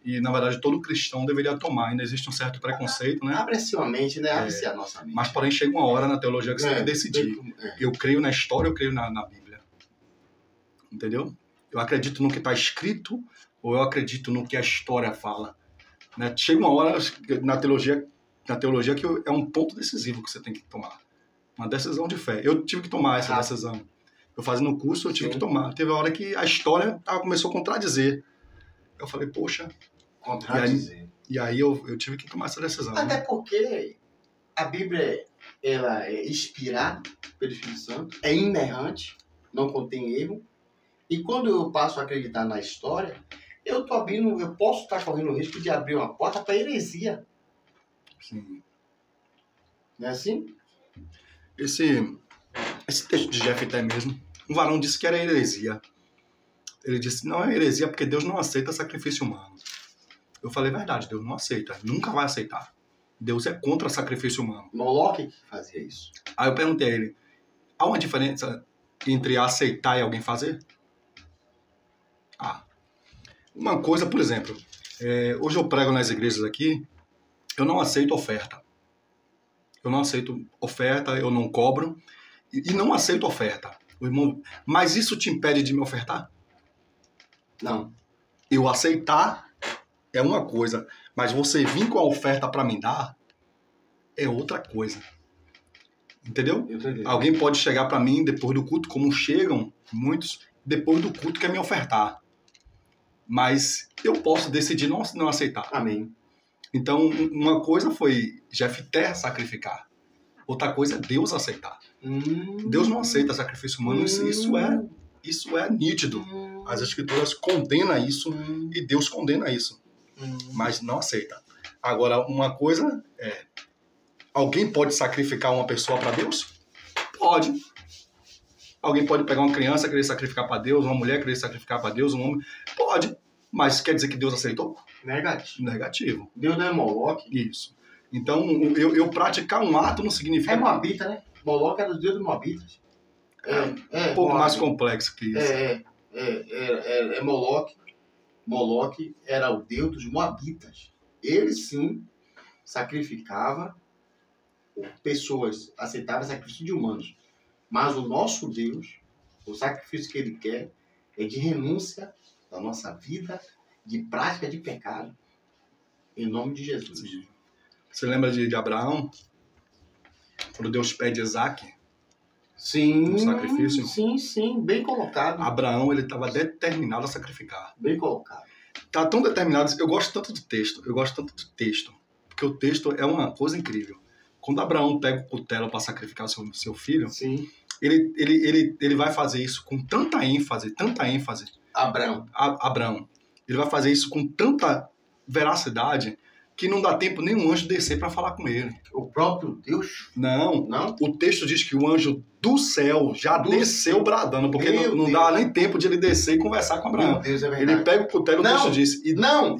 E, na verdade, todo cristão deveria tomar. Ainda existe um certo preconceito, né? Abre-se a mente, né? Abre-se a nossa mente. Mas, porém, chega uma hora na teologia que você tem que decidir. Eu creio na história, eu creio na Bíblia. Entendeu? Eu acredito no que está escrito ou eu acredito no que a história fala. Né? Chega uma hora na teologia que é um ponto decisivo que você tem que tomar. Uma decisão de fé. Eu tive que tomar essa decisão. Eu fazendo o curso, eu tive que tomar. Teve a hora que a história começou a contradizer. Eu falei, poxa... Contradizer. E aí eu tive que tomar essa decisão. Até porque a Bíblia ela é inspirada pelo Espírito Santo, é inerrante, não contém erro. E quando eu passo a acreditar na história, eu posso estar correndo o risco de abrir uma porta para heresia. Sim. Não é assim? Esse texto de Jefté mesmo, um varão disse que era heresia. Ele disse, não é heresia porque Deus não aceita sacrifício humano. Eu falei, verdade, Deus não aceita, nunca vai aceitar. Deus é contra sacrifício humano. Moloque fazia isso. Aí eu perguntei a ele, há uma diferença entre aceitar e alguém fazer? Uma coisa, por exemplo, hoje eu prego nas igrejas aqui, eu não aceito oferta. Eu não aceito oferta, eu não cobro e não aceito oferta. Irmão, mas isso te impede de me ofertar? Não. Eu aceitar é uma coisa, mas você vir com a oferta para me dar é outra coisa. Entendeu? Alguém pode chegar para mim depois do culto, como chegam muitos, depois do culto quer me ofertar. Mas eu posso decidir não aceitar. Amém. Então, uma coisa foi Jefté sacrificar. Outra coisa é Deus aceitar. Deus não aceita sacrifício humano. Isso é nítido. As escrituras condenam isso e Deus condena isso. Mas não aceita. Agora, uma coisa é... Alguém pode sacrificar uma pessoa para Deus? Pode. Alguém pode pegar uma criança e querer sacrificar para Deus, uma mulher querer sacrificar para Deus, um homem? Pode. Mas quer dizer que Deus aceitou? Negativo. Deus não é Moloque? Isso. Então, eu praticar um ato não significa... É Moabita, né? Moloque era o Deus dos Moabitas. Um pouco mais complexo que isso. É Moloque. Moloque era o Deus dos Moabitas. Ele, sim, sacrificava pessoas, aceitava sacrifício de humanos. Mas o nosso Deus, o sacrifício que ele quer é de renúncia da nossa vida, de prática de pecado, em nome de Jesus. Sim. Você lembra de Abraão? Quando Deus pede Isaac? Sim. No sacrifício? Sim. Bem colocado. Abraão, ele estava determinado a sacrificar. Bem colocado. Tá tão determinado. Eu gosto tanto do texto. Porque o texto é uma coisa incrível. Quando Abraão pega o cutelo para sacrificar seu filho, sim. Ele vai fazer isso com tanta ênfase. Abraão. Ele vai fazer isso com tanta veracidade que não dá tempo nem um anjo descer para falar com ele. O próprio Deus? Não. O texto diz que o anjo do céu já desceu bradando, porque não dá nem tempo de ele descer e conversar com Abraão. Meu Deus, é verdade. Ele pega o cutelo, o texto diz.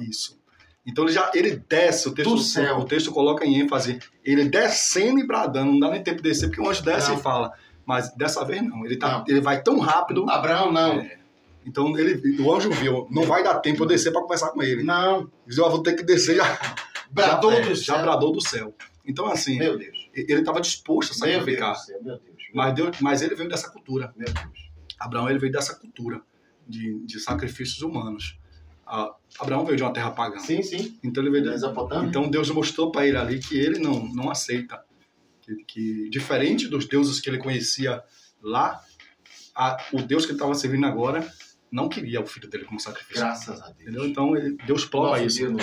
Isso. Então ele desce, o texto coloca em ênfase, ele descendo e bradando, não dá nem tempo de descer, porque o anjo desce e fala. Mas dessa vez não, ele vai tão rápido. Abraão não. Então o anjo viu, não vai dar tempo de descer para conversar com ele. Não. Diz, eu vou ter que descer já. Já bradou do céu. Então assim, meu Deus. Ele estava disposto a sacrificar. Meu Deus. Mas ele veio dessa cultura. Meu Deus. Abraão ele veio dessa cultura de sacrifícios humanos. Abraão veio de uma terra pagã. Sim, sim. Então, ele veio Então Deus mostrou para ele ali que ele não aceita. Que diferente dos deuses que ele conhecia lá, o Deus que ele estava servindo agora não queria o filho dele como sacrifício. Graças a Deus. Entendeu? Então, Deus prova isso. Deus.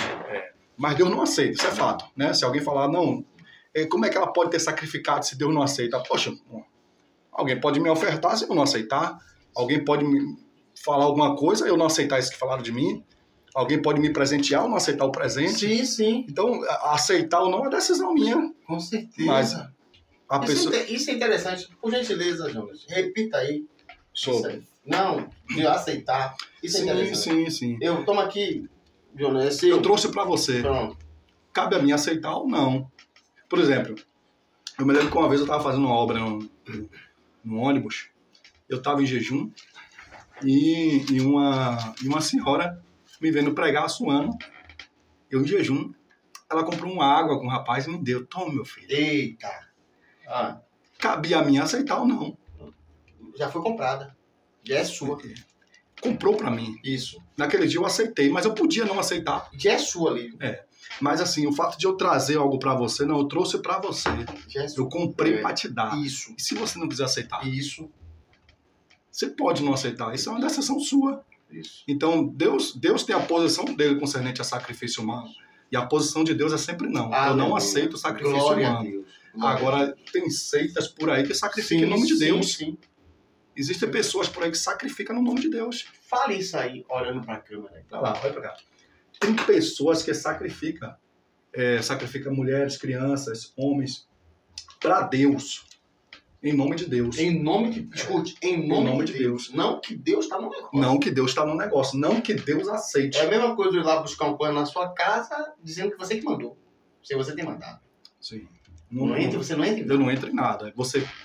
Mas Deus não aceita, isso é fato. Né? Se alguém falar, não, como é que ela pode ter sacrificado se Deus não aceita? Poxa, alguém pode me ofertar se eu não aceitar. Alguém pode me falar alguma coisa, eu não aceitar isso que falaram de mim. Alguém pode me presentear, eu não aceitar o presente. Sim, sim. Então, aceitar ou não é decisão minha. Com certeza. Mas isso é interessante. Por gentileza, Jonas, repita aí. Sobre. Isso aí. Não, de aceitar. Isso é interessante. Sim. Eu tomo aqui, Jonas. Eu trouxe para você. Pronto. Cabe a mim aceitar ou não. Por exemplo, eu me lembro que uma vez eu estava fazendo uma obra no ônibus. Eu estava em jejum e uma senhora me vendo pregar suando. Eu em jejum. Ela comprou uma água com o rapaz e me deu. Toma, meu filho. Eita. Cabia a mim aceitar ou não. Já foi comprada. Já é sua. Comprou para mim. Isso. Naquele dia eu aceitei, mas eu podia não aceitar. Já é sua ali. Mas assim, o fato de eu trazer algo para você, não, eu trouxe para você. Já é sua. Eu comprei para te dar. Isso. E se você não quiser aceitar? Isso. Você pode não aceitar. Isso é uma decisão sua. Isso. Então, Deus tem a posição dele concernente a sacrifício humano. E a posição de Deus é sempre não. Eu não aceito o sacrifício Glória humano. A Deus. Agora, tem seitas por aí que sacrificam em nome de Deus. Sim. Existem pessoas por aí que sacrificam no nome de Deus. Fale isso aí, olhando para a câmera. Vai lá, vai pra cá. Tem pessoas que sacrificam mulheres, crianças, homens, para Deus. Em nome de Deus. Escute, em nome de Deus. Não que Deus está no negócio. Não que Deus está no negócio. Não que Deus aceite. É a mesma coisa de ir lá buscar um pano na sua casa, dizendo que você que mandou. Se você tem mandado. Sim. Você não entra em Deus não entra em nada.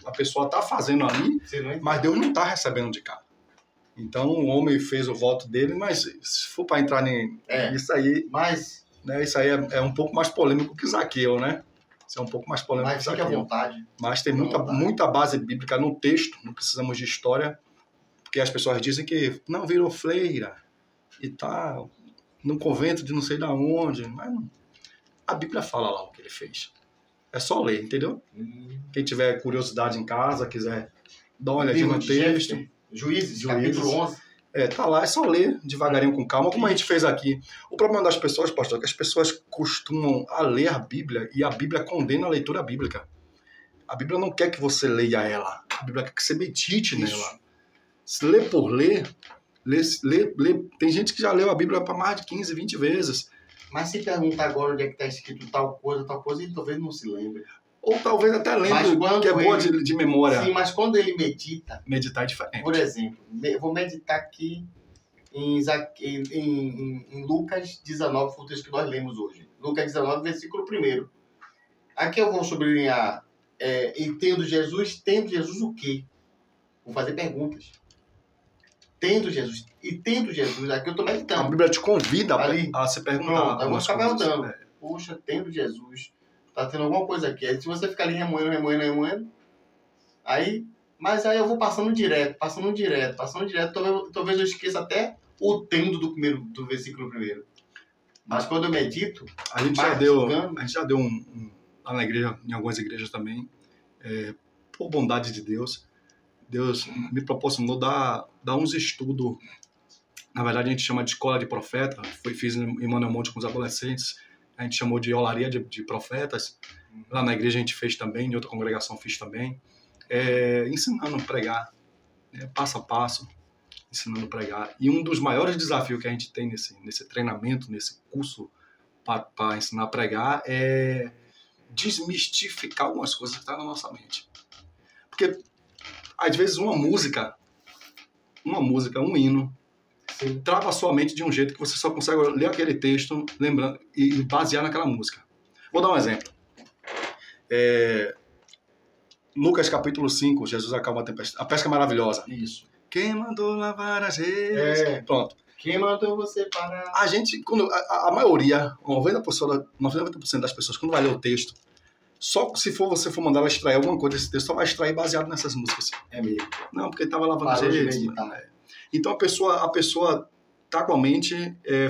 A pessoa está fazendo ali, mas Deus não está recebendo de cá. Então o homem fez o voto dele, mas se for para entrar nisso aí, isso aí é um pouco mais polêmico que Zaqueu, né? Isso é um pouco mais polêmico que Zaqueu. Fique à vontade. Mas tem muita base bíblica no texto, não precisamos de história, porque as pessoas dizem que não virou freira e tal, no convento de não sei da onde, mas não. A Bíblia fala lá o que ele fez. É só ler, entendeu? Quem tiver curiosidade em casa, quiser dar uma olhadinha no texto. Juízes, capítulo 11. Tá lá, é só ler devagarinho, com calma, como a gente fez aqui. O problema das pessoas, pastor, é que as pessoas costumam a ler a Bíblia e a Bíblia condena a leitura bíblica. A Bíblia não quer que você leia ela. A Bíblia quer que você medite nela. Se ler por ler, tem gente que já leu a Bíblia para mais de 15, 20 vezes. Mas se perguntar agora onde é que está escrito tal coisa, ele talvez não se lembre. Ou talvez até lembre, que é boa de memória. Sim, mas quando ele medita... Meditar é diferente. Por exemplo, eu vou meditar aqui em Lucas 19, foi o texto que nós lemos hoje. Lucas 19, versículo 1. Aqui eu vou sublinhar, tendo Jesus o quê? Vou fazer perguntas. Tendo Jesus, aqui eu estou meditando. A Bíblia te convida a se perguntar. Pronto, eu vou ficar perguntando. Puxa, tendo Jesus, tá tendo alguma coisa aqui. Aí se você ficar ali remoendo, mas aí eu vou passando direto. Talvez eu esqueça até o tendo do versículo 1. Mas quando eu medito, a gente já deu lá na igreja, em algumas igrejas também, por bondade de Deus me proporcionou dar uns estudos. Na verdade, a gente chama de escola de profeta. Fiz em Manuel Monte com os adolescentes. A gente chamou de olaria de profetas. Lá na igreja a gente fez também, em outra congregação fiz também. Ensinando a pregar, passo a passo, ensinando a pregar. E um dos maiores desafios que a gente tem nesse treinamento, nesse curso para ensinar a pregar, é desmistificar algumas coisas que estão na nossa mente. Porque às vezes uma música, um hino, trava a sua mente de um jeito que você só consegue ler aquele texto, lembrando e basear naquela música. Vou dar um exemplo. Lucas capítulo 5, Jesus acalma a tempestade. A pesca maravilhosa. Isso. Quem mandou lavar as redes? Pronto. Quem mandou você parar? A gente, quando a maioria, 90% das pessoas, quando vai ler o texto, só se você for mandar ela extrair alguma coisa desse texto, só vai extrair baseado nessas músicas. É mesmo. Não, porque ele estava lavando as redes. Então a pessoa tá com a mente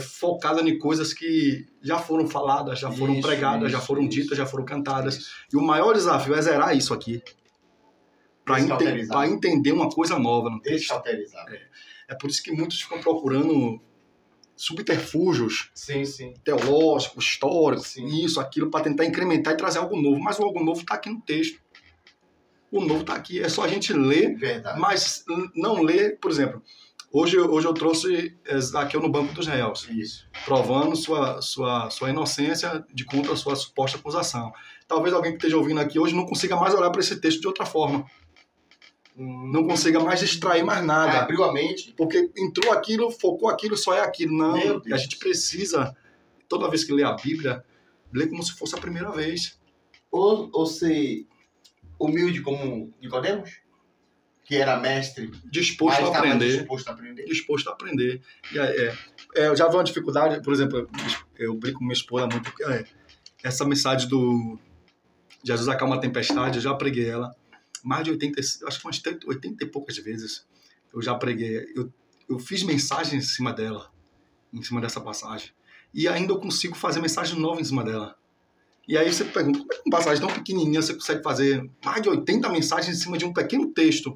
focada em coisas que já foram faladas, já foram pregadas, já foram ditas, já foram cantadas. E o maior desafio é zerar isso aqui. Para entender uma coisa nova no texto. É por isso que muitos ficam procurando subterfúgios teológicos, históricos, isso, aquilo, para tentar incrementar e trazer algo novo. Mas o algo novo está aqui no texto. O novo está aqui. É só a gente ler, mas não ler, por exemplo. Hoje eu trouxe Zaqueu no banco dos réus, provando sua inocência de contra a sua suposta acusação. Talvez alguém que esteja ouvindo aqui hoje não consiga mais olhar para esse texto de outra forma. Não consiga mais extrair mais nada. Abriu a mente. Porque entrou aquilo, focou aquilo, só é aquilo. Não, a gente precisa, toda vez que lê a Bíblia, ler como se fosse a primeira vez. Ou ser humilde como Nicodemos, que era mestre, disposto a aprender. Disposto a aprender. Eu já vi uma dificuldade, por exemplo, eu brinco com minha esposa muito, essa mensagem do Jesus acalma a tempestade, eu já preguei ela mais de 80, acho que umas 80 e poucas vezes. Eu já preguei, eu fiz mensagem em cima dela, em cima dessa passagem. E ainda eu consigo fazer mensagem nova em cima dela. E aí você pergunta, como é que uma passagem tão pequenininha você consegue fazer mais de 80 mensagens em cima de um pequeno texto?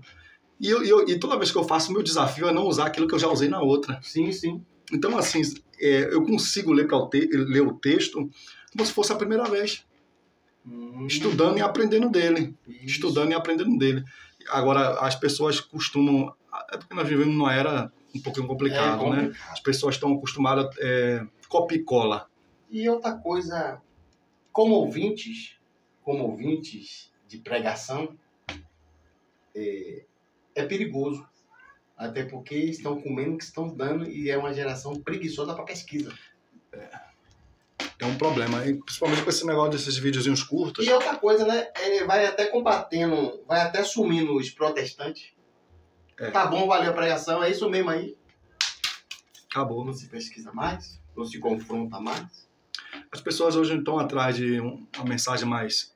E toda vez que eu faço, meu desafio é não usar aquilo que eu já usei na outra. Sim. Então, assim, eu consigo ler o texto como se fosse a primeira vez. Estudando e aprendendo dele. Agora, as pessoas costumam... É porque nós vivemos numa era um pouquinho complicada, né? As pessoas estão acostumadas a copia e cola. E outra coisa, como ouvintes de pregação, é perigoso. Até porque estão comendo o que estão dando e é uma geração preguiçosa para pesquisa. É um problema, principalmente com esse negócio desses videozinhos curtos. E outra coisa, né? Vai até combatendo, vai até sumindo os protestantes. Tá bom, valeu a pregação, é isso mesmo aí. Acabou. Não se pesquisa mais, não se confronta mais. As pessoas hoje estão atrás de uma mensagem mais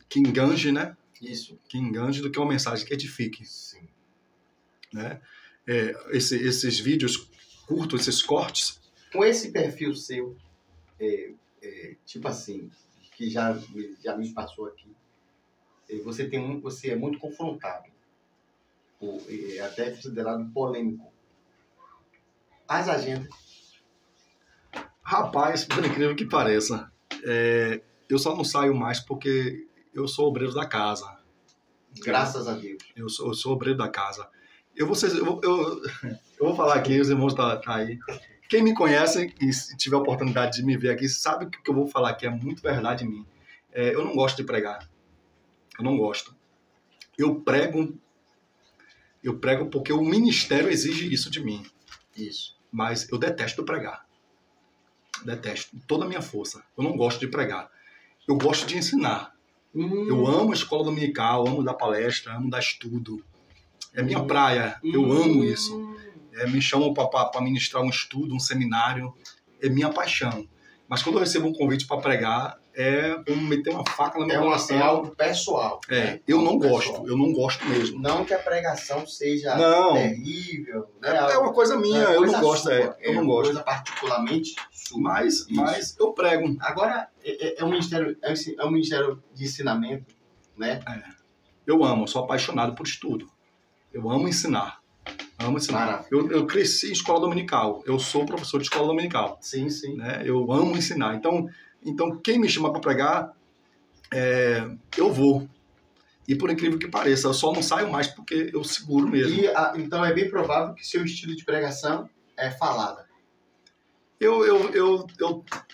que enganje, né? Isso. Que enganje do que uma mensagem que edifique. Sim. Né? Esses vídeos curtos, esses cortes. Com esse perfil seu, tipo assim, que já me passou aqui, você é muito confrontado, até considerado polêmico. As agendas. Rapaz, por incrível que pareça, eu só não saio mais porque eu sou obreiro da casa. Graças a Deus. Eu sou obreiro da casa. Eu vou falar aqui, os irmãos tá aí. Quem me conhece e se tiver a oportunidade de me ver aqui, sabe que o que eu vou falar aqui é muito verdade em mim. Eu não gosto de pregar. Eu não gosto. Eu prego porque o ministério exige isso de mim. Isso. Mas eu detesto pregar. Detesto. Toda a minha força. Eu não gosto de pregar. Eu gosto de ensinar. Eu amo a escola dominical, amo dar palestra, amo dar estudo. É minha praia. Eu amo isso. Me chamam para ministrar um estudo, um seminário. É minha paixão. Mas quando eu recebo um convite para pregar, é como meter uma faca na minha coração. É algo pessoal. Eu não gosto. Eu não gosto mesmo. Não que a pregação seja terrível. Né? É uma coisa minha. Eu não gosto. Eu não gosto. Coisa particularmente sua. Mas eu prego. Agora, é um ministério de ensinamento, né? Eu amo. Sou apaixonado por estudo. Eu amo ensinar. Eu cresci em escola dominical. Eu sou professor de escola dominical. Sim. Né? Eu amo ensinar. Então quem me chama para pregar, eu vou. E por incrível que pareça, eu só não saio mais porque eu seguro mesmo. Então é bem provável que seu estilo de pregação é falada. Eu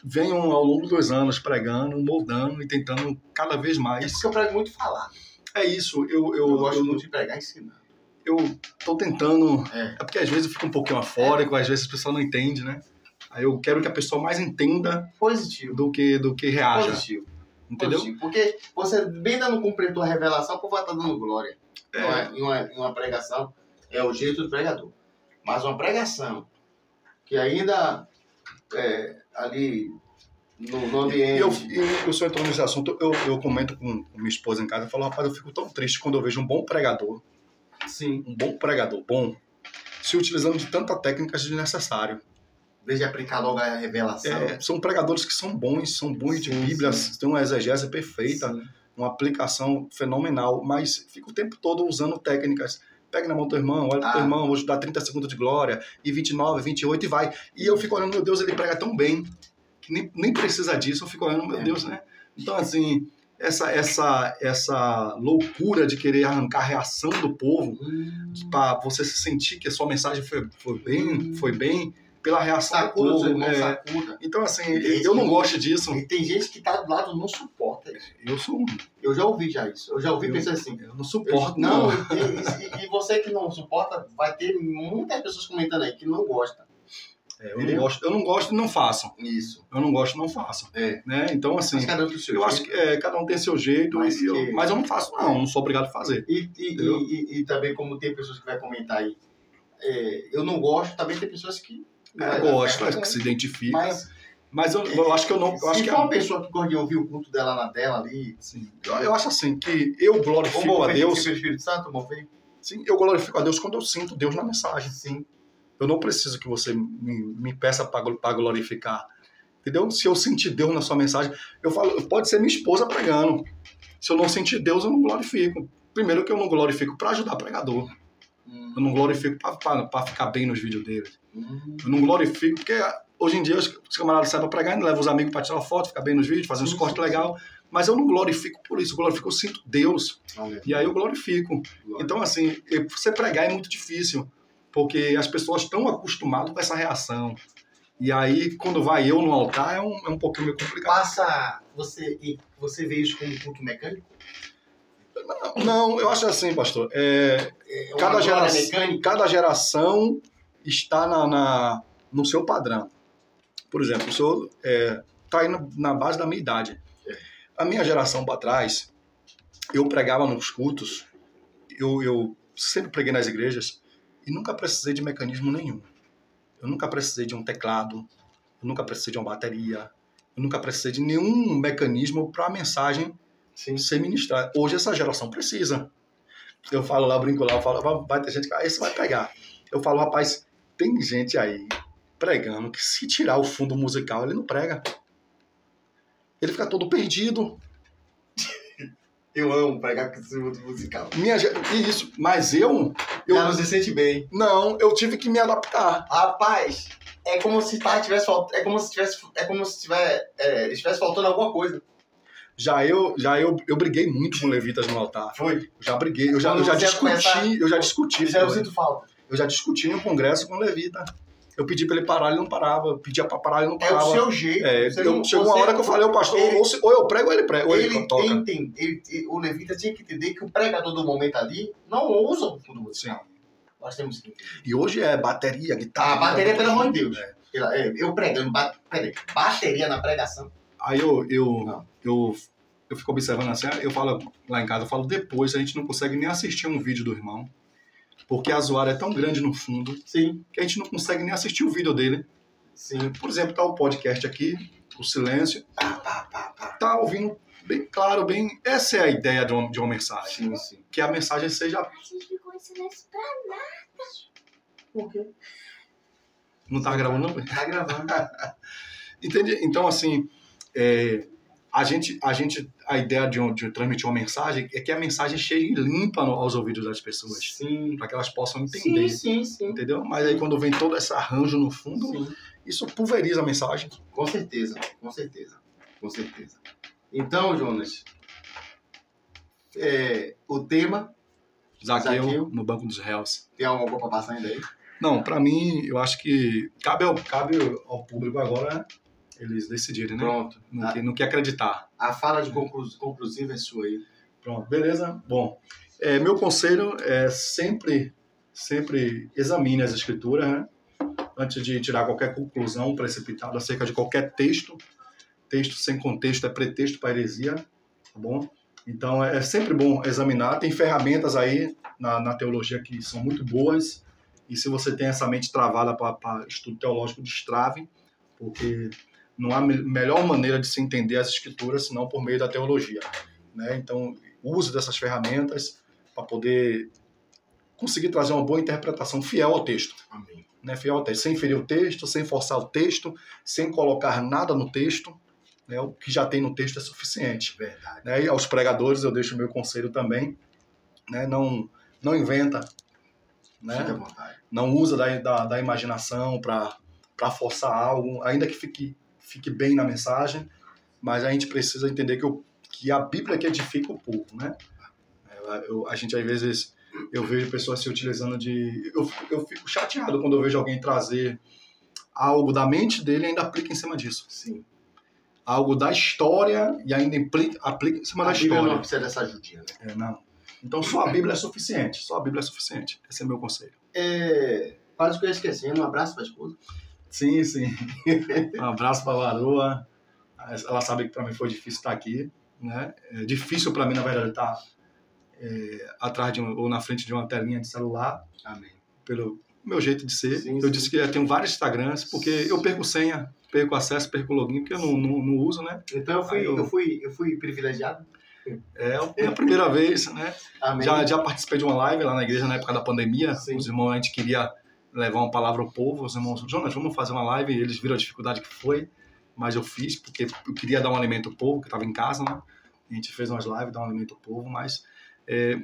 venho ao longo dos anos pregando, moldando e tentando cada vez mais. É porque eu prego muito falado. É isso. Eu gosto muito de pregar ensinando. Eu tô tentando... É porque às vezes eu fico um pouquinho afórico, às vezes a pessoa não entende, né? Aí eu quero que a pessoa mais entenda positivo do que reaja. Positivo. Entendeu? Positivo. Porque você bem dando cumprir a revelação, o povo vai estar dando glória. Em uma pregação, é o jeito do pregador. Mas uma pregação que ainda ali no ambiente... Eu só entrando nesse assunto, eu comento com minha esposa em casa e falo, rapaz, eu fico tão triste quando eu vejo um bom pregador. Sim. Um bom pregador, bom. se utilizando de tanta técnica desnecessária. Em vez de aplicar logo a revelação. São pregadores que são bons de Bíblia, têm uma exegese perfeita, uma aplicação fenomenal, mas fica o tempo todo usando técnicas. Pega na mão do teu irmão, olha pro teu irmão, vou te dar 30 segundos de glória, e 29, 28 e vai. E eu fico olhando, meu Deus, ele prega tão bem, que nem precisa disso, eu fico olhando, meu Deus, né? Então, assim, essa loucura de querer arrancar a reação do povo, para você se sentir que a sua mensagem foi bem, pela reação do povo. Sacuda. Então, assim, eu não gosto disso. E tem gente que tá do lado não suporta isso. Eu sou um. Eu já ouvi isso. Eu já ouvi pessoas assim. Eu não suporto, não. E você que não suporta, vai ter muitas pessoas comentando aí que não gostam. Eu não gosto e não faço. Isso. Eu não gosto e não faço. Né? Então, assim, mas cada um tem seu jeito. Acho que cada um tem seu jeito, mas eu não faço, não sou obrigado a fazer. E também, como tem pessoas que vai comentar aí, eu não gosto, também tem pessoas que gosto, que se identifica. Mas eu acho que eu não. Eu acho se for uma pessoa que gosta de ouvir o culto dela na tela ali. Sim. Eu acho assim, que eu glorifico a Deus. Espírito Santo, sim, eu glorifico a Deus quando eu sinto Deus na mensagem. Sim. Eu não preciso que você me peça para glorificar. Entendeu? Se eu sentir Deus na sua mensagem, eu falo, pode ser minha esposa pregando. Se eu não sentir Deus, eu não glorifico. Primeiro que eu não glorifico para ajudar pregador. Eu não glorifico para ficar bem nos vídeos dele. Eu não glorifico porque hoje em dia os camaradas saem para pregar e levam os amigos para tirar foto, ficar bem nos vídeos, fazer uns cortes legais. Mas eu não glorifico por isso. Eu glorifico, eu sinto Deus. E aí eu glorifico. Então, assim, você pregar é muito difícil. Porque as pessoas estão acostumadas com essa reação. E aí, quando vai eu no altar, é um pouquinho meio complicado. Você vê isso como culto mecânico? Não, eu acho assim, pastor. Cada geração está no seu padrão. Por exemplo, o senhor está aí na base da minha idade. A minha geração para trás, eu pregava nos cultos, eu sempre preguei nas igrejas, e nunca precisei de mecanismo nenhum. Eu nunca precisei de um teclado, eu nunca precisei de uma bateria, eu nunca precisei de nenhum mecanismo para a mensagem ser ministrada. Hoje essa geração precisa. Eu falo lá, brinco lá, eu falo, vai ter gente que esse vai pegar. Eu falo, rapaz, tem gente aí pregando que se tirar o fundo musical, ele não prega. Ele fica todo perdido. Eu amo pregar com esse fundo musical. Isso, mas eu não se sente bem. Não, eu tive que me adaptar. Rapaz, é como se estivesse faltando alguma coisa. Eu briguei muito com levitas no altar. Foi? Já briguei, eu já discuti. Eu sinto falta. Eu já discuti no congresso com o levita. Eu pedi para ele parar, ele não parava. Eu pedia para parar, ele não parava. É o seu jeito. Chegou uma hora que eu falei ao pastor, ou eu prego ou ele prega. O levita tinha que entender que o pregador do momento ali não usa o fundo musical. Nós temos que entender. E hoje é bateria, guitarra. Bateria, pelo amor de Deus. Eu pregando, bateria na pregação. Aí eu fico observando assim, eu falo lá em casa, eu falo, depois a gente não consegue nem assistir um vídeo do irmão. Porque a zoada é tão grande no fundo que a gente não consegue nem assistir o vídeo dele. Sim. Por exemplo, tá o podcast aqui, o silêncio. Tá ouvindo bem claro, bem... Essa é a ideia de uma mensagem. Sim. Que a mensagem seja... A gente ficou em silêncio pra nada. Por quê? Não tá gravando, não? Tá gravando. Entende? Então, assim... A ideia de transmitir uma mensagem é que a mensagem chegue limpa aos ouvidos das pessoas. Sim. Para que elas possam entender. Sim. Entendeu? Mas aí quando vem todo esse arranjo no fundo, isso pulveriza a mensagem. Com certeza. Então, Jonas, o tema... Zaqueu no banco dos réus. Tem alguma coisa para passar ainda aí? Não, para mim, eu acho que cabe ao público agora... Eles decidirem, né? Pronto. Não quer acreditar. A fala de conclusiva é sua aí. Pronto, beleza? Bom, meu conselho é sempre examine as escrituras, né? Antes de tirar qualquer conclusão precipitada acerca de qualquer texto. Texto sem contexto é pretexto para heresia, tá bom? Então, é sempre bom examinar. Tem ferramentas aí na teologia que são muito boas. E se você tem essa mente travada para estudo teológico, destrave, porque... Não há melhor maneira de se entender as escrituras senão por meio da teologia, né? Então, use dessas ferramentas para poder conseguir trazer uma boa interpretação fiel ao texto. Amém. Né? Fiel ao texto, sem ferir o texto, sem forçar o texto, sem colocar nada no texto. Né? O que já tem no texto é suficiente. Verdade. Né? E aos pregadores eu deixo o meu conselho também. Né? Não inventa. Né? Fique à vontade. Não usa da imaginação para forçar algo, ainda que fique bem na mensagem, mas a gente precisa entender que a Bíblia que edifica o povo, né? A gente, às vezes, eu vejo pessoas se utilizando de... Eu fico chateado quando eu vejo alguém trazer algo da mente dele e ainda aplica em cima disso. Sim. Algo da história e ainda aplica em cima da Bíblia história. não precisa dessa ajudinha, né? Não. Então, só a Bíblia é suficiente. Só a Bíblia é suficiente. Esse é o meu conselho. Quase que eu ia esquecendo. Um abraço para a esposa. Sim, sim. Um abraço para a Varoa. Ela sabe que para mim foi difícil estar aqui. Né? É difícil para mim, na verdade, estar atrás ou na frente de uma telinha de celular. Amém. Pelo meu jeito de ser. Sim, eu disse que eu tenho vários Instagrams, porque eu perco senha, perco acesso, perco login, porque eu não uso, né? Então eu fui privilegiado. É a primeira vez, né? Amém. Já participei de uma live lá na igreja na época da pandemia. Sim. Os irmãos, a gente queria levar uma palavra ao povo. Os irmãos, Jonas, vamos fazer uma live. E eles viram a dificuldade que foi, mas eu fiz, porque eu queria dar um alimento ao povo, que estava em casa, né? A gente fez umas lives, dar um alimento ao povo, mas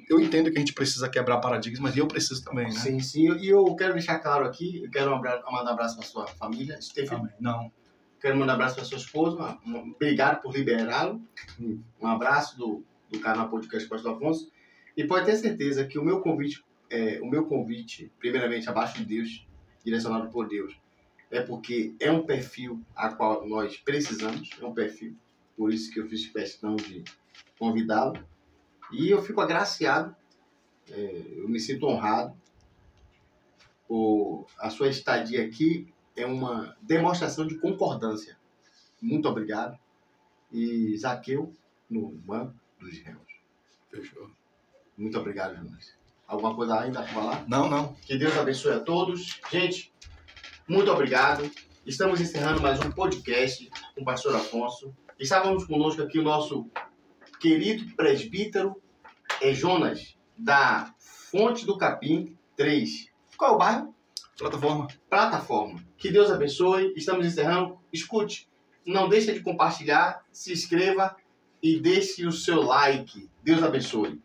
eu entendo que a gente precisa quebrar paradigmas e eu preciso também, né? Sim, sim. E eu quero deixar claro aqui, eu quero mandar um abraço para sua família. Amém. Não. Quero mandar um abraço para sua esposa. Obrigado por liberá-lo. Um abraço do canal Podcast Pastor Afonso. E pode ter certeza que o meu convite, primeiramente, abaixo de Deus, direcionado por Deus, é porque é um perfil a qual nós precisamos, é um perfil, por isso que eu fiz questão de convidá-lo. E eu fico agraciado, eu me sinto honrado. A sua estadia aqui é uma demonstração de concordância. Muito obrigado. E Zaqueu, no banco dos réus. Fechou. Muito obrigado, Jonas. Alguma coisa ainda para falar? Não. Que Deus abençoe a todos. Gente, muito obrigado. Estamos encerrando mais um podcast com o pastor Afonso. Estávamos conosco aqui o nosso querido presbítero Jonas, da Fonte do Capim 3. Qual é o bairro? Plataforma. Que Deus abençoe. Estamos encerrando. Escute, não deixe de compartilhar, se inscreva e deixe o seu like. Deus abençoe.